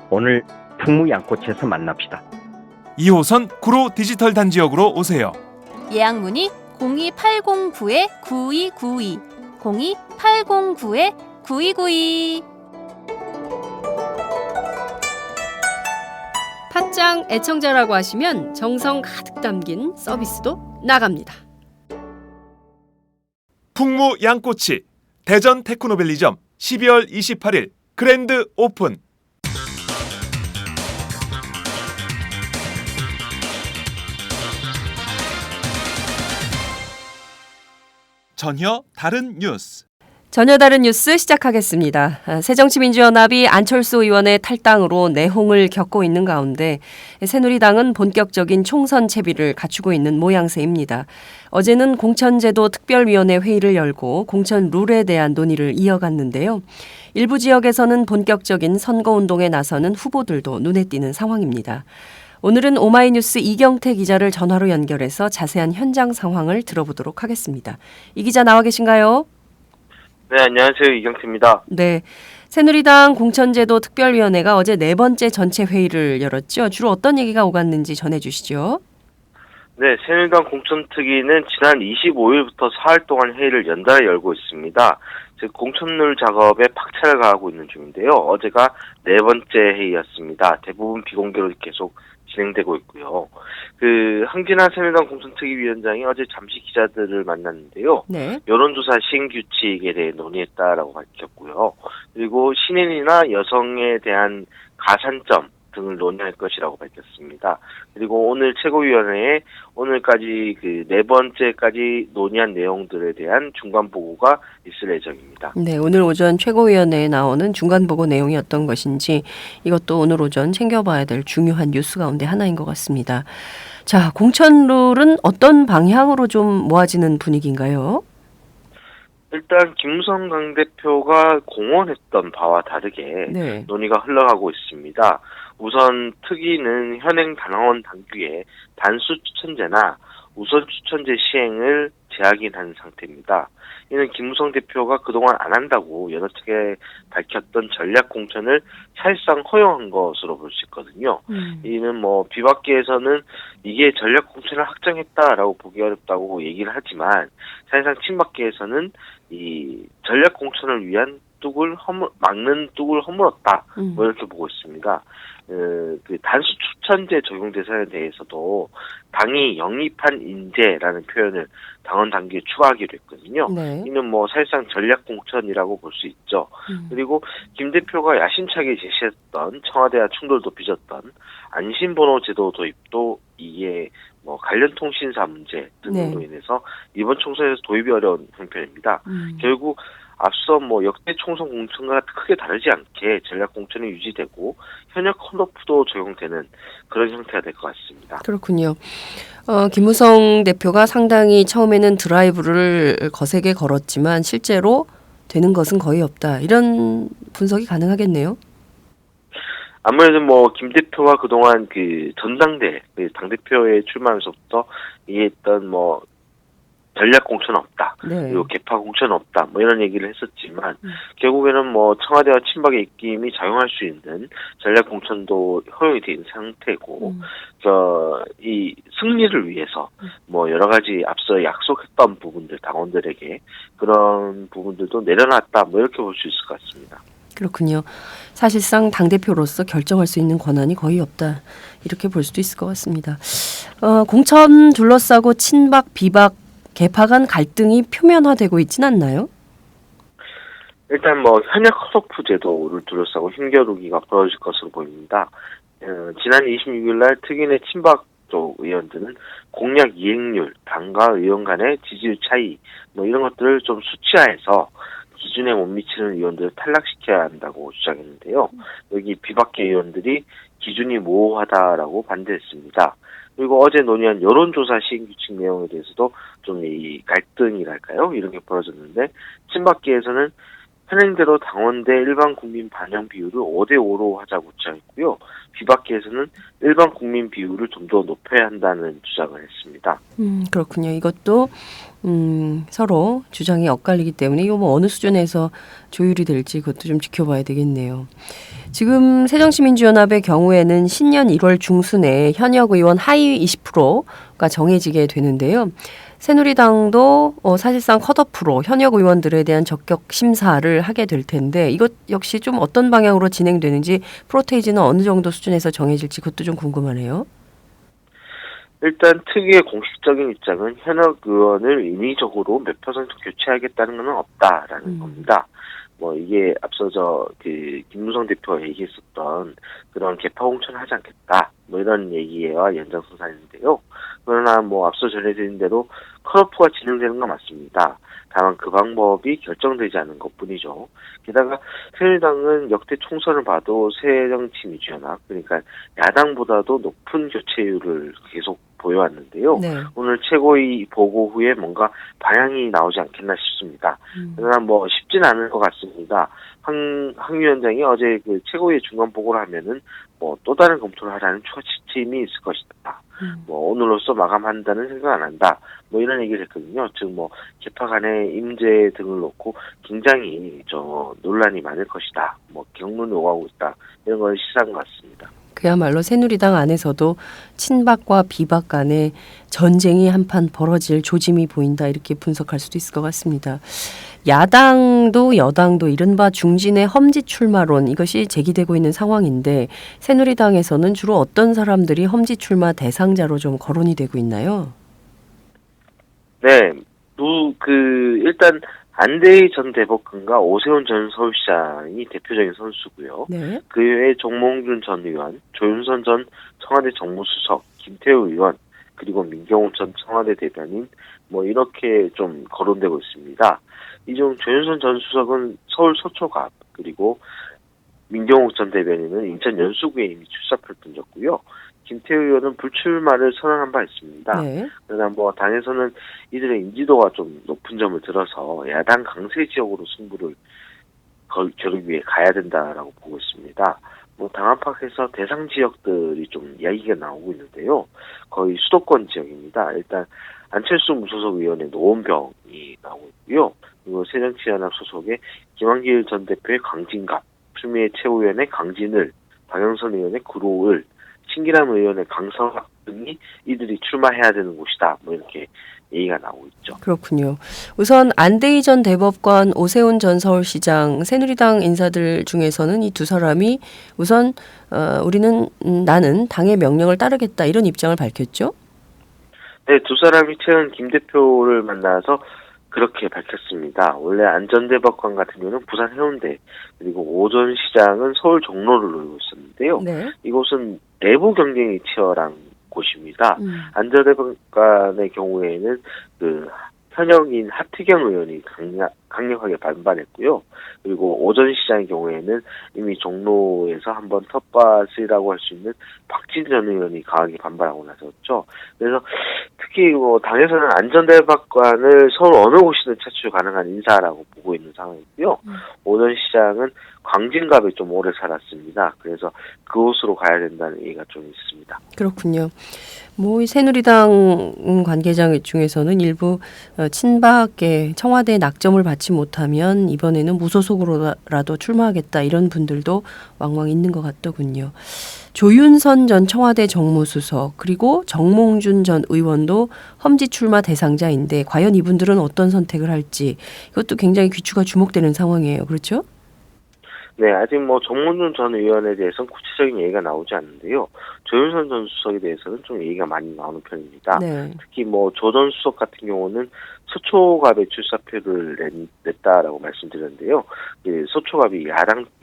오늘 풍무양꼬치에서 만납시다. 2호선 구로 디지털 단지역으로 오세요. 예약 문의 02809-9292 02809-9292. 팟짱 애청자라고 하시면 정성 가득 담긴 서비스도 나갑니다. 풍무 양꼬치 대전 테크노밸리점 12월 28일 그랜드 오픈. 전혀 다른 뉴스. 전혀 다른 뉴스 시작하겠습니다. 새정치민주연합이 안철수 의원의 탈당으로 내홍을 겪고 있는 가운데 새누리당은 본격적인 총선 채비를 갖추고 있는 모양새입니다. 어제는 공천제도 특별위원회 회의를 열고 공천 룰에 대한 논의를 이어갔는데요. 일부 지역에서는 본격적인 선거운동에 나서는 후보들도 눈에 띄는 상황입니다. 오늘은 오마이뉴스 이경태 기자를 전화로 연결해서 자세한 현장 상황을 들어보도록 하겠습니다. 이 기자 나와 계신가요? 네, 안녕하세요. 이경태입니다. 네, 새누리당 공천제도 특별위원회가 어제 네 번째 전체 회의를 열었죠. 주로 어떤 얘기가 오갔는지 전해주시죠. 네, 새누리당 공천특위는 지난 25일부터 사흘 동안 회의를 연달아 열고 있습니다. 즉 공천룰 작업에 박차를 가하고 있는 중인데요. 어제가 네 번째 회의였습니다. 대부분 비공개로 계속 진행되고 있고요. 황진아 새누리당 공천특위위원장이 어제 잠시 기자들을 만났는데요. 네. 여론조사 시행 규칙에 대해 논의했다라고 밝혔고요. 그리고 신인이나 여성에 대한 가산점 등을 논의할 것이라고 밝혔습니다. 그리고 오늘 최고위원회에 오늘까지 네 번째까지 논의한 내용들에 대한 중간 보고가 있을 예정입니다. 네, 오늘 오전 최고위원회에 나오는 중간 보고 내용이 어떤 것인지 이것도 오늘 오전 챙겨봐야 될 중요한 뉴스 가운데 하나인 것 같습니다. 자, 공천룰은 어떤 방향으로 좀 모아지는 분위기인가요? 일단 김무성 당대표가 공언했던 바와 다르게 네. 논의가 흘러가고 있습니다. 우선 특위는 현행 단원원 당규에 단수 추천제나 우선 추천제 시행을 재확인한 상태입니다. 이는 김무성 대표가 그동안 안 한다고 여러 차례 밝혔던 전략 공천을 사실상 허용한 것으로 볼 수 있거든요. 이는 비박계에서는 이게 전략 공천을 확정했다라고 보기 어렵다고 얘기를 하지만 사실상 친박계에서는 이 전략 공천을 위한 막는 뚝을 허물었다. 이렇게 보고 있습니다. 단수 추천제 적용 대상에 대해서도 당이 영입한 인재라는 표현을 당원 단계에 추가하기로 했거든요. 네. 이는 사실상 전략 공천이라고 볼 수 있죠. 그리고 김 대표가 야심차게 제시했던 청와대와 충돌도 빚었던 안심번호 제도 도입도 이게 관련 통신사 문제 등으로 인해서 이번 총선에서 도입이 어려운 형편입니다. 결국 앞서 역대 총선 공천과 크게 다르지 않게 전략 공천이 유지되고 현역 컷오프도 적용되는 그런 형태가 될 것 같습니다. 그렇군요. 김무성 대표가 상당히 처음에는 드라이브를 거세게 걸었지만 실제로 되는 것은 거의 없다. 이런 분석이 가능하겠네요. 아무래도 김 대표가 그동안 전당대 당대표에 출마하면서부터 이해했던 전략 공천 없다. 네. 그리고 개파 공천 없다. 이런 얘기를 했었지만 결국에는 청와대와 친박의 입김이 작용할 수 있는 전략 공천도 허용이 돼 있는 상태고 이 승리를 위해서 여러 가지 앞서 약속했던 부분들 당원들에게 그런 부분들도 내려놨다. 이렇게 볼 수 있을 것 같습니다. 그렇군요. 사실상 당대표로서 결정할 수 있는 권한이 거의 없다. 이렇게 볼 수도 있을 것 같습니다. 공천 둘러싸고 친박, 비박, 개파 간 갈등이 표면화되고 있진 않나요? 일단 현역 컷오프 제도를 둘러싸고 힘겨루기가 벌어질 것으로 보입니다. 지난 26일 날 특위 내 친박 쪽 의원들은 공약 이행률, 당과 의원 간의 지지율 차이 이런 것들을 좀 수치화해서 기준에 못 미치는 의원들을 탈락시켜야 한다고 주장했는데요. 여기 비박계 의원들이 기준이 모호하다라고 반대했습니다. 그리고 어제 논의한 여론조사 시행규칙 내용에 대해서도 좀 이 갈등이랄까요? 이런 게 벌어졌는데 친박계에서는 현행대로 당원대 일반 국민 반영 비율을 5대5로 하자고 주장했고요. 비박계에서는 일반 국민 비율을 좀 더 높여야 한다는 주장을 했습니다. 그렇군요. 이것도 서로 주장이 엇갈리기 때문에 이거 뭐 어느 수준에서 조율이 될지 그것도 좀 지켜봐야 되겠네요. 지금 새정치민주연합의 경우에는 신년 1월 중순에 현역 의원 하위 20%가 정해지게 되는데요. 새누리당도 사실상 컷오프로 현역 의원들에 대한 적격 심사를 하게 될 텐데 이것 역시 좀 어떤 방향으로 진행되는지 프로테이지는 어느 정도 수준에서 정해질지 그것도 좀 궁금하네요. 일단 특위의 공식적인 입장은 현역 의원을 인위적으로 몇 퍼센트 교체하겠다는 건 없다라는 겁니다. 뭐 이게 앞서 김무성 대표가 얘기했었던 그런 개파 공천을 하지 않겠다 뭐 이런 얘기와 연장선상인데요. 그러나 뭐 앞서 전해드린 대로 컷오프가 진행되는 건 맞습니다. 다만 그 방법이 결정되지 않은 것뿐이죠. 게다가 새누리당은 역대 총선을 봐도 새정치민주연합 그러니까 야당보다도 높은 교체율을 계속 보여왔는데요. 네. 오늘 최고위 보고 후에 뭔가 방향이 나오지 않겠나 싶습니다. 그러나 뭐 쉽진 않을 것 같습니다. 황 위원장이 어제 그 최고위 중간 보고를 하면은 뭐 또 다른 검토를 하라는 초지침이 있을 것이다. 뭐 오늘로써 마감한다는 생각 안 한다. 뭐 이런 얘기를 했거든요. 즉 뭐 개파 간의 임제 등을 놓고 굉장히 논란이 많을 것이다. 뭐 경론이 오가고 있다. 이런 걸 시사한 것 같습니다. 그야말로 새누리당 안에서도 친박과 비박 간의 전쟁이 한판 벌어질 조짐이 보인다 이렇게 분석할 수도 있을 것 같습니다. 야당도 여당도 이른바 중진의 험지 출마론 이것이 제기되고 있는 상황인데 새누리당에서는 주로 어떤 사람들이 험지 출마 대상자로 좀 거론이 되고 있나요? 네, 일단 안대희 전 대법관과 오세훈 전 서울시장이 대표적인 선수고요. 네. 그 외에 정몽준 전 의원, 조윤선 전 청와대 정무수석, 김태우 의원, 그리고 민경욱 전 청와대 대변인 뭐 이렇게 좀 거론되고 있습니다. 이 중 조윤선 전 수석은 서울 서초갑 그리고 민경욱 전 대변인은 인천 연수구에 이미 출사표를 던졌고요. 김태우 의원은 불출마를 선언한 바 있습니다. 네. 그러나 뭐 당에서는 이들의 인지도가 좀 높은 점을 들어서 야당 강세 지역으로 승부를 겨루기 위해 가야 된다라고 보고 있습니다. 뭐 당 안팎에서 대상 지역들이 좀 이야기가 나오고 있는데요. 거의 수도권 지역입니다. 일단 안철수 무소속 의원의 노원병이 나오고 있고요. 그리고 새정치연합 소속의 김한길 전 대표의 강진갑, 추미애 최고위원의 강진을, 박영선 의원의 구로을, 신기남 의원의 강서학 등이 이들이 출마해야 되는 곳이다. 뭐 이렇게 얘기가 나오고 있죠. 그렇군요. 우선 안대희 전 대법관, 오세훈 전 서울시장, 새누리당 인사들 중에서는 이 두 사람이 우선 나는 당의 명령을 따르겠다 이런 입장을 밝혔죠. 네, 두 사람이 최근 김 대표를 만나서 그렇게 밝혔습니다. 원래 안 전 대법관 같은 경우는 부산 해운대 그리고 오 전 시장은 서울 종로를 노리고 있었는데요. 네. 이곳은 내부 경쟁이 치열한 곳입니다. 안 전 대법관의 경우에는 현역인 하태경 의원이 강력하게 반발했고요. 그리고 오 전 시장의 경우에는 이미 종로에서 한번 텃밭이라고 할 수 있는 박진 전 의원이 강하게 반발하고 나섰죠. 그래서 특히 뭐 당에서는 안 전 대법관을 서울 어느 곳이든 차출 가능한 인사라고 보고 있는 상황이고요. 오 전 시장은 광진갑에 좀 오래 살았습니다. 그래서 그곳으로 가야 된다는 얘기가 좀 있습니다. 그렇군요. 뭐 새누리당 관계자 중에서는 일부 친박계 청와대에 낙점을 받지 못하면 이번에는 무소속으로라도 출마하겠다 이런 분들도 왕왕 있는 것 같더군요. 조윤선 전 청와대 정무수석 그리고 정몽준 전 의원도 험지 출마 대상자인데 과연 이분들은 어떤 선택을 할지 이것도 굉장히 귀추가 주목되는 상황이에요. 그렇죠? 네, 아직 뭐 정몽준 전 의원에 대해서는 구체적인 얘기가 나오지 않는데요. 조윤선 전 수석에 대해서는 좀 얘기가 많이 나오는 편입니다. 네. 특히 뭐 조 전 수석 같은 경우는 서초갑에 출사표를 냈다라고 말씀드렸는데요. 서초갑이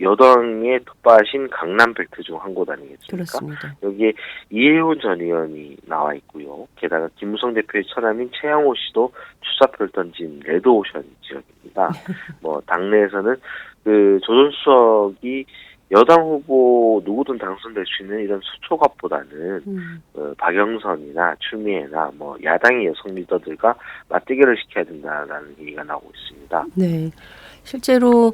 여당의 텃밭인 강남 벨트 중 한 곳 아니겠습니까? 그렇습니다. 여기에 이혜훈 전 의원이 나와 있고요. 게다가 김무성 대표의 처남인 최양호 씨도 출사표를 던진 레드오션 지역입니다. 뭐 당내에서는 조 전 수석이 여당 후보 누구든 당선될 수 있는 이런 수초갑보다는 박영선이나 추미애나 뭐 야당의 여성 리더들과 맞대결을 시켜야 된다라는 얘기가 나오고 있습니다. 네. 실제로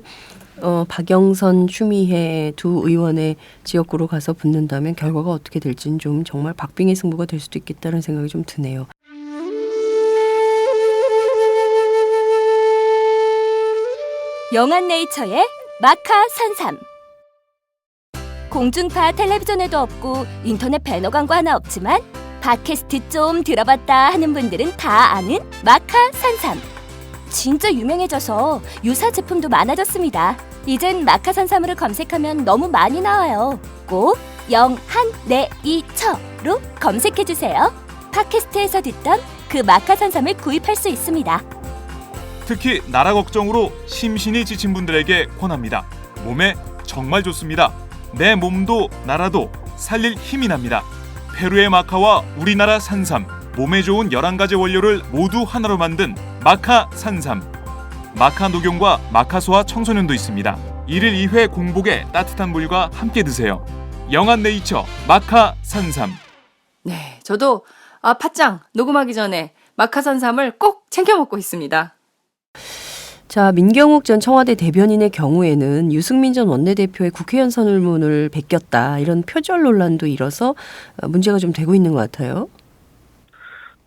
박영선, 추미애 두 의원의 지역구로 가서 붙는다면 결과가 어떻게 될지는 좀 정말 박빙의 승부가 될 수도 있겠다는 생각이 좀 드네요. 영한네이처의 마카 산삼. 공중파 텔레비전에도 없고 인터넷 배너 광고 하나 없지만 팟캐스트 좀 들어봤다 하는 분들은 다 아는 마카 산삼. 진짜 유명해져서 유사 제품도 많아졌습니다. 이젠 마카 산삼을 검색하면 너무 많이 나와요. 꼭 영한네이처로 검색해주세요. 팟캐스트에서 듣던 그 마카 산삼을 구입할 수 있습니다. 특히 나라 걱정으로 심신이 지친 분들에게 권합니다. 몸에 정말 좋습니다. 내 몸도 나라도 살릴 힘이 납니다. 페루의 마카와 우리나라 산삼, 몸에 좋은 11가지 원료를 모두 하나로 만든 마카 산삼. 마카 녹용과 마카소와 청소년도 있습니다. 1일 2회 공복에 따뜻한 물과 함께 드세요. 영한네이처 마카 산삼. 네, 저도 팟짱 녹음하기 전에 마카산삼을 꼭 챙겨 먹고 있습니다. 자, 민경욱 전 청와대 대변인의 경우에는 유승민 전 원내대표의 국회의원 선언문을 베꼈다. 이런 표절 논란도 일어서 문제가 좀 되고 있는 것 같아요.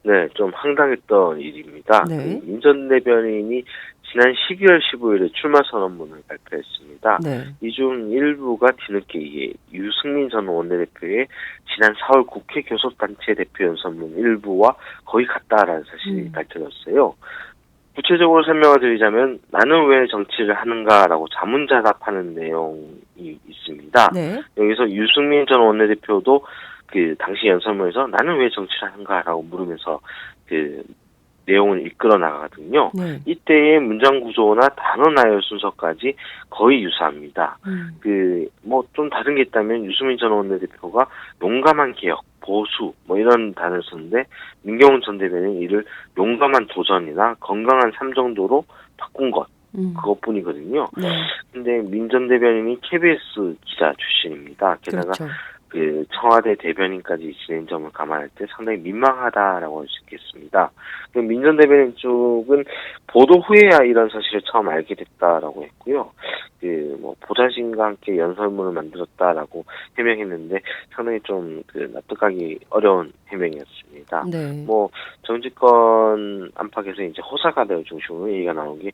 네, 좀 황당했던 일입니다. 네. 민 전 대변인이 지난 12월 15일에 출마 선언문을 발표했습니다. 네. 이 중 일부가 뒤늦게 유승민 전 원내대표의 지난 4월 국회 교섭단체 대표연 선문 일부와 거의 같다라는 사실이 밝혀졌어요. 구체적으로 설명을 드리자면 나는 왜 정치를 하는가라고 자문자답하는 내용이 있습니다. 네. 여기서 유승민 전 원내대표도 그 당시 연설문에서 나는 왜 정치를 하는가라고 물으면서 그 내용을 이끌어 나가거든요. 네. 이때의 문장 구조나 단어 나열 순서까지 거의 유사합니다. 그 뭐 좀 다른 게 있다면 유승민 전 원내대표가 용감한 개혁, 보수 뭐 이런 단어를 썼는데 민경훈 전 대변인은 이를 용감한 도전이나 건강한 삶 정도로 바꾼 것 그것뿐이거든요. 네. 근데 민 전 대변인이 KBS 기자 출신입니다. 게다가 그렇죠. 그 청와대 대변인까지 지낸 점을 감안할 때 상당히 민망하다라고 할 수 있겠습니다. 민 전 대변인 쪽은 보도 후에야 이런 사실을 처음 알게 됐다라고 했고요. 그 뭐 보좌진과 함께 연설문을 만들었다라고 해명했는데 상당히 좀 그 납득하기 어려운 해명이었습니다. 네. 뭐 정치권 안팎에서 이제 호사가들 중심으로 얘기가 나온 게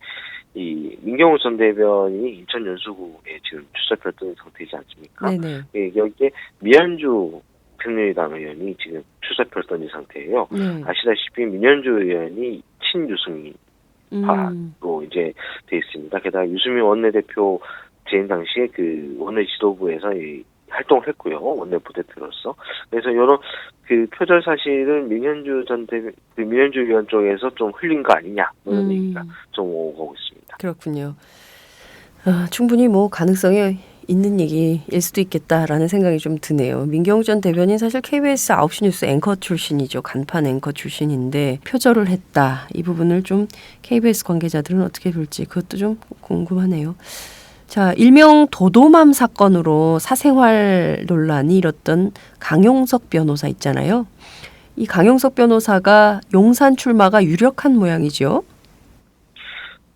이 민경훈 전 대변인이 인천 연수구에 지금 출사표였던 상태이지 않습니까? 네네. 예, 여기에 미현주 새누리당 의원이 지금 출사표를 던진 상태예요. 네. 아시다시피 민현주 의원이 친유승민 파로 이제 돼 있습니다. 게다가 유승민 원내대표 재임 당시에 그 원내 지도부에서 활동을 했고요. 원내 부대표로서. 그래서 이런 그 표절 사실은 민현주 의원 쪽에서 좀 흘린 거 아니냐 이런 얘기가 좀 오고 있습니다. 그렇군요. 충분히 뭐 가능성이 있는 얘기일 수도 있겠다라는 생각이 좀 드네요. 민경욱 전 대변인 사실 KBS 9시 뉴스 앵커 출신이죠. 간판 앵커 출신인데 표절을 했다. 이 부분을 좀 KBS 관계자들은 어떻게 볼지 그것도 좀 궁금하네요. 자, 일명 도도맘 사건으로 사생활 논란이 일었던 강용석 변호사 있잖아요. 이 강용석 변호사가 용산 출마가 유력한 모양이죠.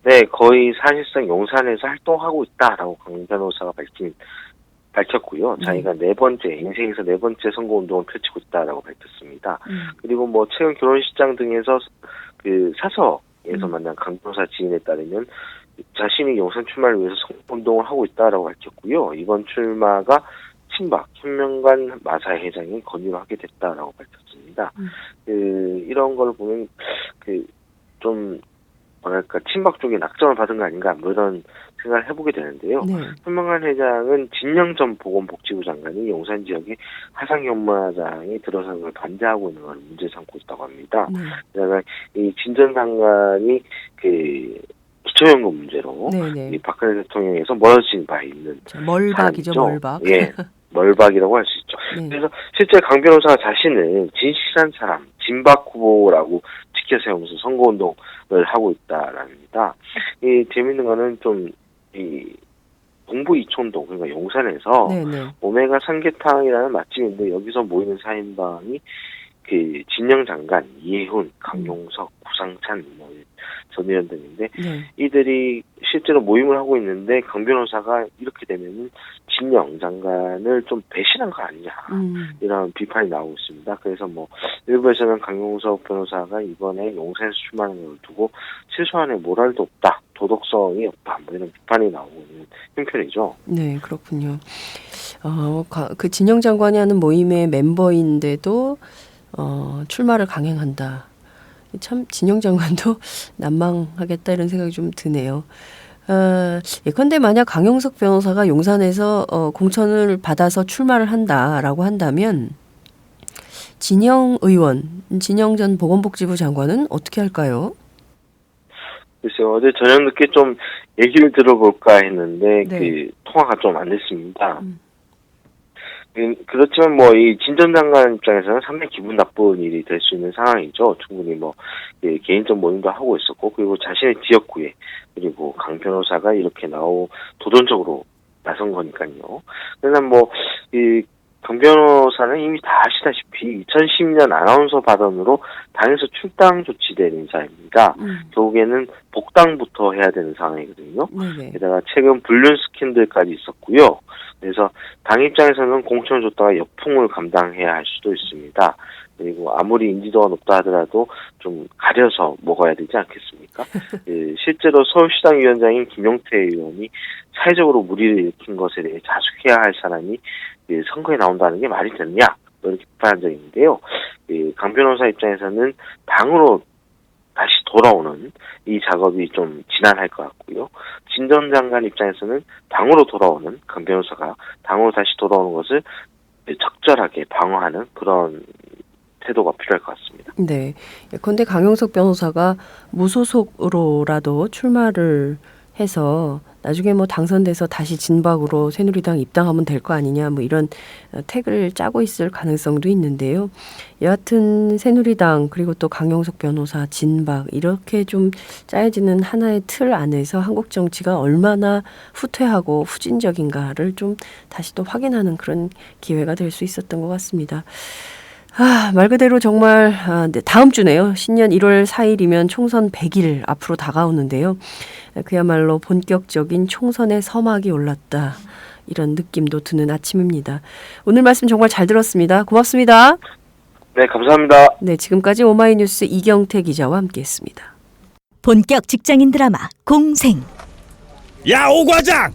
네, 거의 사실상 용산에서 활동하고 있다라고 강 변호사가 밝혔고요. 자기가 인생에서 네 번째 선거운동을 펼치고 있다라고 밝혔습니다. 그리고 뭐 최근 결혼식장 등에서 그 사서에서 만난 강 변호사 지인에 따르면 자신이 용산 출마를 위해서 선거운동을 하고 있다라고 밝혔고요. 이번 출마가 친박, 현명관 마사회 회장이 건의를 하게 됐다라고 밝혔습니다. 이런 걸 보면 좀 뭐랄까 친박 쪽에 낙점을 받은 거 아닌가 뭐 이런 생각을 해보게 되는데요. 네. 현명관 회장은 진영 전 보건복지부 장관이 용산 지역에 하상연마장이 들어서는 걸 반대하고 있는 걸 문제 삼고 있다고 합니다. 네. 그다음에 이 진 전 장관이 그 기초연금 문제로 이 박근혜 대통령에서 멀어진 바 있는 멀박이죠, 사람이죠. 멀박. 예, 멀박이라고 할 수 있죠. 네. 그래서 실제 강 변호사가 자신을 진실한 사람, 진박 후보라고 지켜 세우면서 선거운동을 하고 있다랍니다. 이 재밌는 거는 좀 이 동부 이촌동 그러니까 용산에서 네네. 오메가 삼계탕이라는 맛집인데 여기서 모이는 4인방이 그 진영 장관, 이해훈, 강용석, 구상찬 전 의원 등인데 네. 이들이 실제로 모임을 하고 있는데 강 변호사가 이렇게 되면은 진영 장관을 좀 배신한 거 아니냐 이런 비판이 나오고 있습니다. 그래서 뭐 일부에서는 강용석 변호사가 이번에 용산에서 출마하는 걸 두고 최소한의 모랄도 없다, 도덕성이 없다, 뭐 이런 비판이 나오고 있는 형편이죠. 네, 그렇군요. 그 진영 장관이 하는 모임의 멤버인데도 출마를 강행한다. 참 진영 장관도 난망하겠다 이런 생각이 좀 드네요. 예컨대 만약 강용석 변호사가 용산에서 공천을 받아서 출마를 한다라고 한다면 진영 의원, 진영 전 보건복지부 장관은 어떻게 할까요? 글쎄요, 어제 저녁 늦게 좀 얘기를 들어볼까 했는데 네. 그 통화가 좀 안 됐습니다. 그렇지만 뭐 이 진 전 장관 입장에서는 상당히 기분 나쁜 일이 될 수 있는 상황이죠. 충분히 뭐 개인적 모임도 하고 있었고, 그리고 자신의 지역구에 그리고 강 변호사가 이렇게 도전적으로 나선 거니까요. 그러나 뭐 이 강 변호사는 이미 다 아시다시피 2010년 아나운서 발언으로 당에서 출당 조치된 인사입니다. 결국에는 복당부터 해야 되는 상황이거든요. 네네. 게다가 최근 불륜 스캔들까지 있었고요. 그래서 당 입장에서는 공천을 줬다가 역풍을 감당해야 할 수도 있습니다. 그리고 아무리 인지도가 높다 하더라도 좀 가려서 먹어야 되지 않겠습니까? 실제로 서울시당 위원장인 김용태 의원이 사회적으로 무리를 일으킨 것에 대해 자숙해야 할 사람이 선거에 나온다는 게 말이 되느냐, 이렇게 비판한 적이 있는데요. 강 변호사 입장에서는 당으로 다시 돌아오는 이 작업이 좀 지난할 것 같고요. 진 전 장관 입장에서는 당으로 돌아오는 강 변호사가 당으로 다시 돌아오는 것을 적절하게 방어하는 그런 태도가 필요할 것 같습니다. 네. 예컨대 강용석 변호사가 무소속으로라도 출마를 해서 나중에 뭐 당선돼서 다시 진박으로 새누리당 입당하면 될 거 아니냐, 뭐 이런 택을 짜고 있을 가능성도 있는데요. 여하튼 새누리당 그리고 또 강용석 변호사 진박 이렇게 좀 짜여지는 하나의 틀 안에서 한국 정치가 얼마나 후퇴하고 후진적인가를 좀 다시 또 확인하는 그런 기회가 될 수 있었던 것 같습니다. 말 그대로 정말 네, 다음 주네요. 신년 1월 4일이면 총선 100일 앞으로 다가오는데요. 그야말로 본격적인 총선의 서막이 올랐다. 이런 느낌도 드는 아침입니다. 오늘 말씀 정말 잘 들었습니다. 고맙습니다. 네, 감사합니다. 네, 지금까지 오마이뉴스 이경태 기자와 함께했습니다. 본격 직장인 드라마 공생. 야, 오 과장!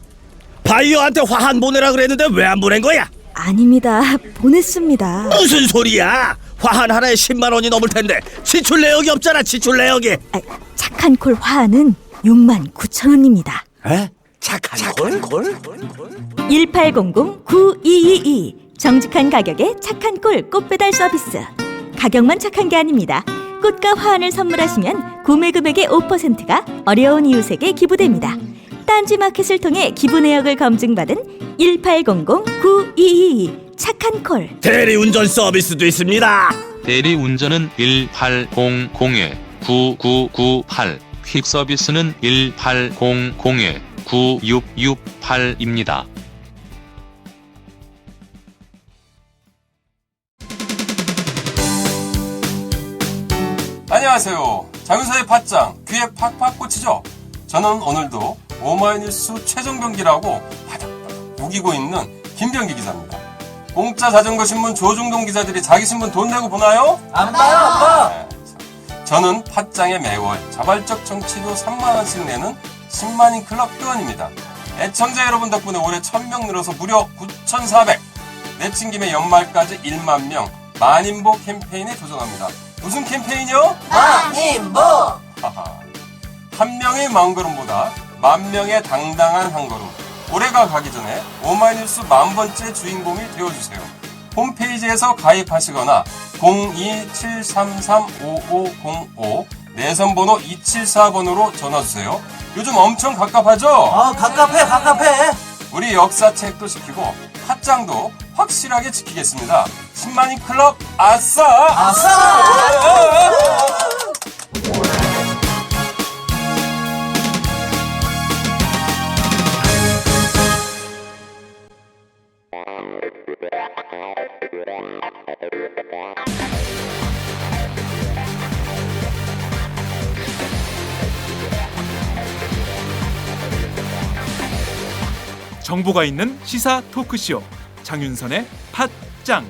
바이어한테 화한 보내라 그랬는데 왜 안 보낸 거야? 아닙니다. 보냈습니다. 무슨 소리야? 화한 하나에 10만 원이 넘을 텐데 지출 내역이 없잖아. 지출 내역이. 착한 콜 화한은 69,000원입니다. 에? 착한 콜? 1800-9222 정직한 가격에 착한 콜 꽃배달 서비스. 가격만 착한 게 아닙니다. 꽃과 화환을 선물하시면 구매 금액의 5%가 어려운 이웃에게 기부됩니다. 딴지 마켓을 통해 기부 내역을 검증받은 1800-9222 착한 콜. 대리운전 서비스도 있습니다. 대리운전은 1800-9998, 퀵서비스는 1800-9668입니다. 안녕하세요. 장윤서의 팟짱, 귀에 팍팍 꽂히죠? 저는 오늘도 오마이뉴스 최정병기라고 바닥바닥 우기고 있는 김병기 기자입니다. 공짜 자전거 신문 조중동 기자들이 자기 신문 돈 내고 보나요? 안 봐요, 아빠. 네. 저는 팟짱에 매월 자발적 정치료 3만원씩 내는 10만인 클럽 회원입니다. 애청자 여러분 덕분에 올해 1000명 늘어서 무려 9,400. 내친 김에 연말까지 1만 명 만인보 캠페인에 도전합니다. 무슨 캠페인이요? 만인보! 한 명의 마음걸음보다 만 명의 당당한 한 걸음. 올해가 가기 전에 오마이뉴스 10,000번째 주인공이 되어주세요. 홈페이지에서 가입하시거나 02-733-5505 내선번호 274번으로 전화주세요. 요즘 엄청 갑갑하죠? 갑갑해. 우리 역사책도 지키고 팟짱도 확실하게 지키겠습니다. 10만인 클럽 아싸! 정보가 있는 시사 토크쇼 장윤선의 팟짱.